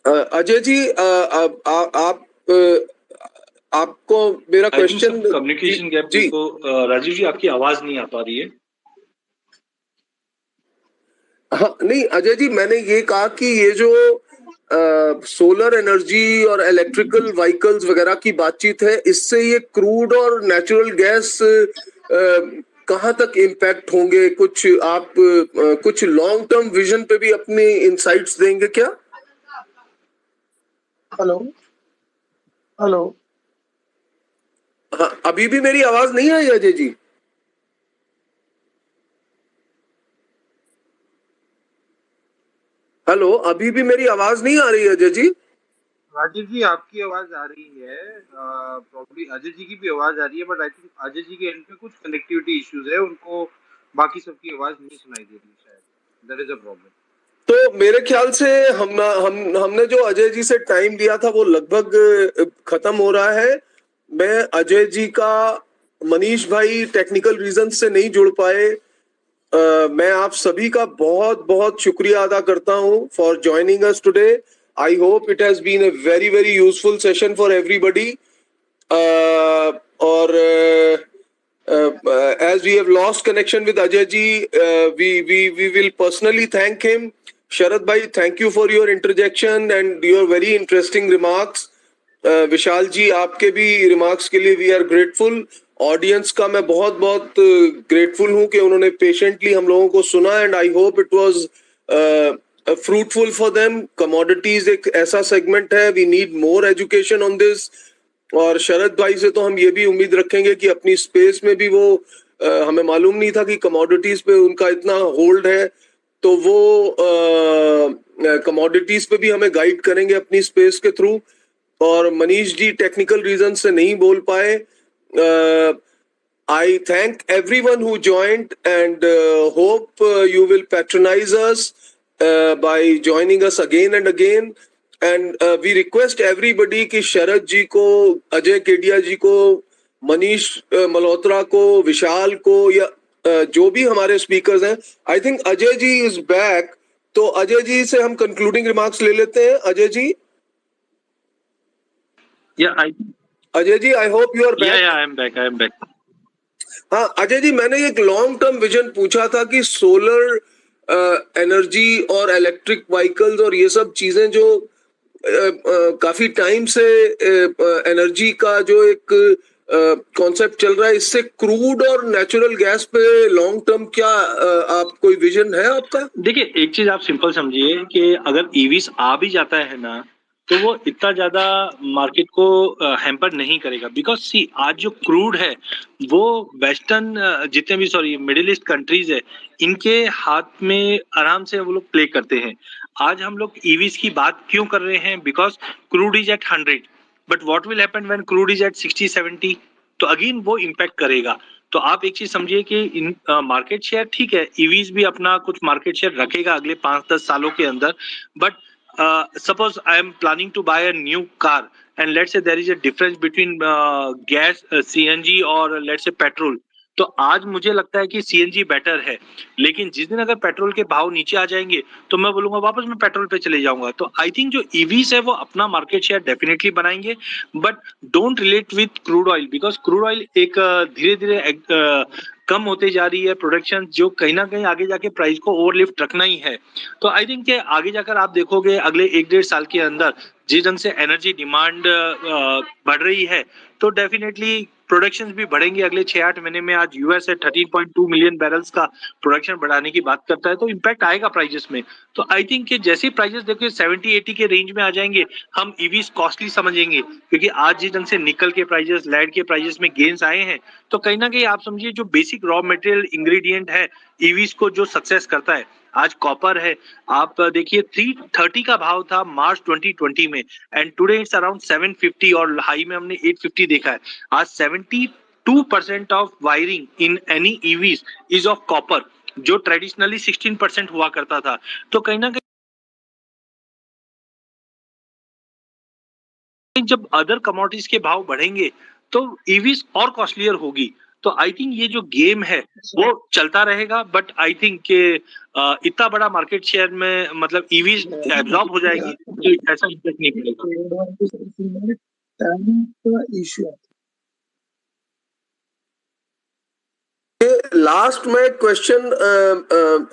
Ajay ji आपको मेरा क्वेश्चन कम्युनिकेशन गैप को राजीव जी आपकी आवाज नहीं आ पा रही है। हाँ नहीं अजय जी, मैंने ये कहा कि ये जो सोलर एनर्जी और इलेक्ट्रिकल व्हीकल्स वगैरह की बातचीत है, इससे ये क्रूड और नेचुरल गैस कहाँ तक इम्पैक्ट होंगे? कुछ आप कुछ लॉन्ग टर्म विजन पे भी अपनी इंसाइट्स देंगे क्या? हेलो हेलो, हाँ, अभी भी मेरी आवाज नहीं आई अजय जी? हेलो, अभी भी मेरी आवाज नहीं आ रही है अजय जी? राजीव जी आपकी आवाज आ रही है, प्रॉब्ली अजय जी की भी आवाज आ रही है, बट आई थिंक अजय जी के एंड पे कुछ कनेक्टिविटी इश्यूज है, उनको बाकी सबकी आवाज नहीं सुनाई दे रही शायद, दैट इज अ प्रॉब्लम। तो मेरे ख्याल से हमने जो अजय जी से टाइम लिया था वो लगभग खत्म हो रहा है। मैं अजय जी का, मनीष भाई टेक्निकल रीजन से नहीं जुड़ पाए, मैं आप सभी का बहुत बहुत शुक्रिया अदा करता हूं for joining us today. I hope it has been a very very useful session for everybody. और as we have lost connection with Ajay ji, we will personally thank him. Sharad bhai, thank you for your interjection and your very interesting remarks. विशाल जी, आपके भी remarks के लिए we are grateful. Audience का मैं बहुत बहुत grateful हूं कि उन्होंने पेशेंटली हम लोगों को सुना, and I hope it was fruitful for them. Commodities एक ऐसा सेगमेंट है, we need more education on this. और शरद भाई से तो हम ये भी उम्मीद रखेंगे कि अपनी स्पेस में भी वो हमें मालूम नहीं था कि कमोडिटीज पे उनका इतना होल्ड है, तो वो कमोडिटीज पे भी हमें गाइड करेंगे अपनी स्पेस के थ्रू। और मनीष जी टेक्निकल रीजन से नहीं बोल पाए। I thank everyone who joined and hope you will patronize us by joining us again and again. And we request everybody कि शरद जी को, अजय केडिया जी को, मनीष मल्होत्रा को, विशाल को, या जो भी हमारे स्पीकर्स हैं, I think Ajay ji is back, तो अजय जी से हम कंक्लूडिंग रिमार्क्स ले लेते हैं। Ajay ji? Ajay ji, I hope you are back. I am back. हाँ अजय जी, मैंने एक लॉन्ग टर्म विजन पूछा था कि सोलर एनर्जी और इलेक्ट्रिक व्हीकल्स और ये सब चीजें जो काफी टाइम से एनर्जी का जो एक कॉन्सेप्ट चल रहा है, इससे क्रूड और नेचुरल गैस पे लॉन्ग टर्म क्या आप कोई विजन है आपका? देखिए, एक चीज आप सिंपल समझिए कि अगर ईवीस आ भी जाता है ना, तो वो इतना ज्यादा मार्केट को हैम्पर नहीं करेगा, बिकॉज सी आज जो क्रूड है वो वेस्टर्न जितने भी मिडिल ईस्ट कंट्रीज है, इनके हाथ में आराम से वो लोग प्ले करते हैं। आज हम लोग ईवीस की बात क्यों कर रहे हैं? Because crude is at 100, but what will happen when crude is at 60-70? तो अगेन वो इम्पैक्ट करेगा। तो आप एक चीज समझिए कि इन मार्केट शेयर ठीक है, ईवीज भी अपना कुछ मार्केट शेयर रखेगा अगले 5-10 सालों के अंदर, but suppose I am planning to buy a new car and let's say there is a difference between gas, CNG or let's say petrol. तो आज मुझे लगता है कि सीएनजी बेटर है, लेकिन जिस दिन अगर पेट्रोल के भाव नीचे आ जाएंगे तो मैं बोलूंगा वापस मैं पेट्रोल पे चले जाऊंगा। तो आई थिंक जो ईवीज है वो अपना मार्केट शेयर डेफिनेटली बनाएंगे, but don't relate with crude oil, because crude oil एक धीरे धीरे कम होते जा रही है प्रोडक्शन, जो कहीं ना कहीं आगे जाके प्राइस को ओवरलिफ्ट रखना ही है। तो आई थिंक कि आगे जाकर आप देखोगे अगले 1-1.5 साल के अंदर जिस ढंग से एनर्जी डिमांड बढ़ रही है, तो डेफिनेटली प्रोडक्शन भी बढ़ेंगे अगले 6-8 महीने में। आज यूएस है 13.2 मिलियन बैरल्स का प्रोडक्शन बढ़ाने की बात करता है, तो इम्पैक्ट आएगा प्राइजेस में। तो आई थिंक कि जैसे प्राइजेस देखिए 70-80 के रेंज में आ जाएंगे, हम ईवीज कॉस्टली समझेंगे, क्योंकि आज जिस ढंग से निकल के प्राइजेस, लेड के प्राइजेस में गेन्स आए हैं, तो कहीं ना कहीं आप समझिए जो बेसिक रॉ मटेरियल इंग्रेडिएंट है ईवीज को जो सक्सेस करता है, आज कॉपर है, आप देखिए 330 का भाव था मार्च 2020 में, एंड टुडे इट्स अराउंड 750, और हाई में हमने 850 देखा है। आज 72% of wiring in any EVs is of copper, जो ट्रेडिशनली 16% हुआ करता था। तो कहीं ना कहीं जब अदर कमोडिटीज के भाव बढ़ेंगे तो ईवीज और कॉस्टलियर होगी। तो आई थिंक ये जो गेम है वो चलता रहेगा, बट आई थिंक के इतना बड़ा मार्केट शेयर में मतलब ईवीज एब्जॉर्ब हो जाएगी तो ऐसा इम्पैक्ट नहीं पड़ेगा। लास्ट में क्वेश्चन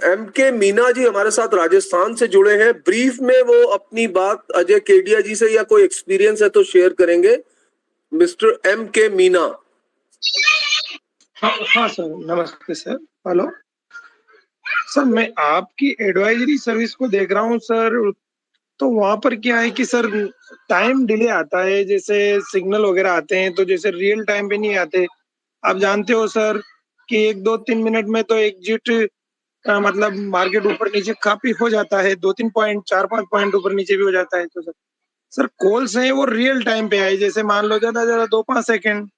एम के मीना जी हमारे साथ राजस्थान से जुड़े हैं। ब्रीफ में वो अपनी बात अजय केडिया जी से या कोई एक्सपीरियंस है तो शेयर करेंगे। मिस्टर एम के मीना। हाँ सर, नमस्ते सर। हेलो सर, मैं आपकी एडवाइजरी सर्विस को देख रहा हूँ सर। तो वहां पर क्या है कि सर टाइम डिले आता है, जैसे सिग्नल वगैरह आते हैं तो जैसे रियल टाइम पे नहीं आते। आप जानते हो सर कि 1-2-3 मिनट में तो एग्जिट मतलब मार्केट ऊपर नीचे काफी हो जाता है, 2-3 पॉइंट 4-5 पॉइंट ऊपर नीचे भी हो जाता है। तो सर कॉल्स हैं वो रियल टाइम पे आए, जैसे मान लो ज्यादा ज्यादा 2-5 सेकंड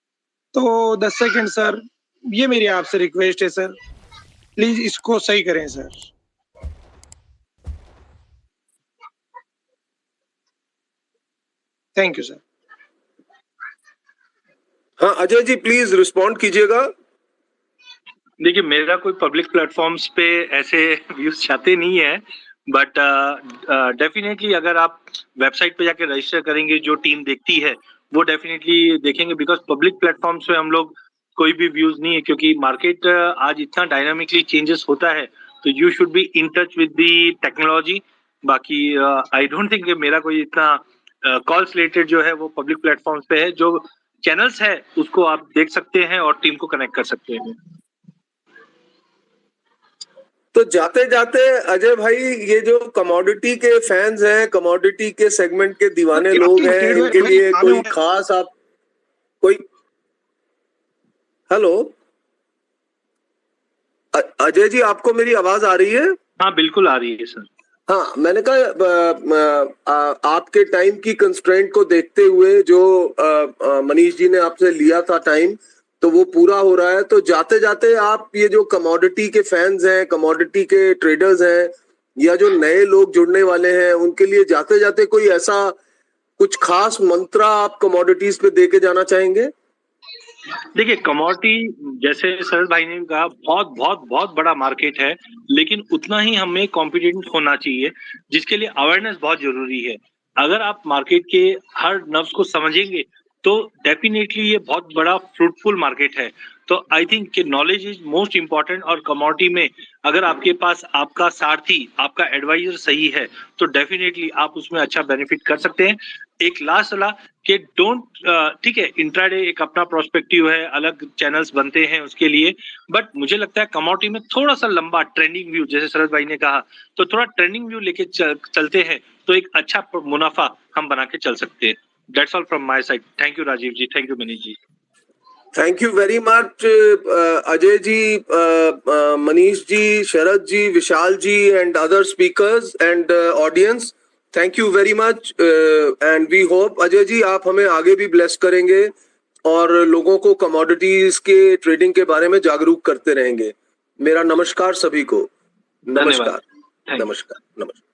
तो 10 सेकंड सर। ये मेरी आपसे रिक्वेस्ट है सर, प्लीज इसको सही करें सर। Thank you sir. हाँ अजय जी प्लीज रिस्पॉन्ड कीजिएगा। देखिए मेरा कोई पब्लिक प्लेटफॉर्म्स पे ऐसे व्यूज चाहते नहीं है, बट डेफिनेटली अगर आप वेबसाइट पे जाके रजिस्टर करेंगे, जो टीम देखती है वो डेफिनेटली देखेंगे, बिकॉज पब्लिक प्लेटफॉर्म्स पे हम लोग कोई भी व्यूज नहीं है, क्योंकि मार्केट आज इतना डायनामिकली चेंजेस होता है, तो you should be in touch with the technology. बाकी आई डोंट थिंक मेरा कोई इतना कॉल्स रिलेटेड जो है वो पब्लिक प्लेटफॉर्म्स पे है। जो चैनल्स है उसको आप देख सकते हैं और टीम को कनेक्ट कर सकते हैं। तो जाते जाते अजय भाई, ये जो कमोडिटी के फैंस हैं, कमोडिटी के सेगमेंट के दीवाने लोग हैं, इनके लिए कोई खास आप कोई हेलो अजय जी, आपको मेरी आवाज आ रही है? हाँ बिल्कुल आ रही है सर। हाँ मैंने कहा आपके टाइम की कंस्ट्रेंट को देखते हुए जो मनीष जी ने आपसे लिया था टाइम, तो वो पूरा हो रहा है। तो जाते जाते आप ये जो कमोडिटी के फैंस हैं, कमोडिटी के ट्रेडर्स हैं, या जो नए लोग जुड़ने वाले हैं, उनके लिए जाते जाते कोई ऐसा कुछ खास मंत्रा आप कमोडिटीज पे दे के जाना चाहेंगे? देखिए कमोडिटी जैसे सरल भाई ने कहा बहुत बहुत बहुत बड़ा मार्केट है, लेकिन उतना ही हमें कॉम्पिटेंट होना चाहिए, जिसके लिए अवेयरनेस बहुत जरूरी है। अगर आप मार्केट के हर नर्व्स को समझेंगे तो डेफिनेटली ये बहुत बड़ा फ्रूटफुल मार्केट है। तो आई थिंक कि नॉलेज इज मोस्ट इम्पॉर्टेंट, और कमोडिटी में अगर आपके पास आपका सारथी, आपका एडवाइजर सही है तो डेफिनेटली आप उसमें अच्छा बेनिफिट कर सकते हैं। एक लास्ट सलाह कि डोंट, ठीक है इंट्राडे एक अपना प्रोस्पेक्टिव है, अलग चैनल्स बनते हैं उसके लिए, बट मुझे लगता है कमोडिटी में थोड़ा सा लंबा ट्रेंडिंग व्यू, जैसे शरद भाई ने कहा, तो थोड़ा ट्रेंडिंग व्यू लेके चलते हैं तो एक अच्छा मुनाफा हम बना के चल सकते हैं। That's all from my side. Thank you Rajeev ji, thank you Manish ji. Thank you very much Ajay ji, Manish ji, Sharad ji, Vishal ji and other speakers and audience, thank you very much. And we hope Ajay ji आप हमें आगे भी ब्लेस करेंगे और लोगों को कमोडिटीज के ट्रेडिंग के बारे में जागरूक करते रहेंगे। मेरा नमस्कार सभी को। नमस्कार। नमस्कार। नमस्कार।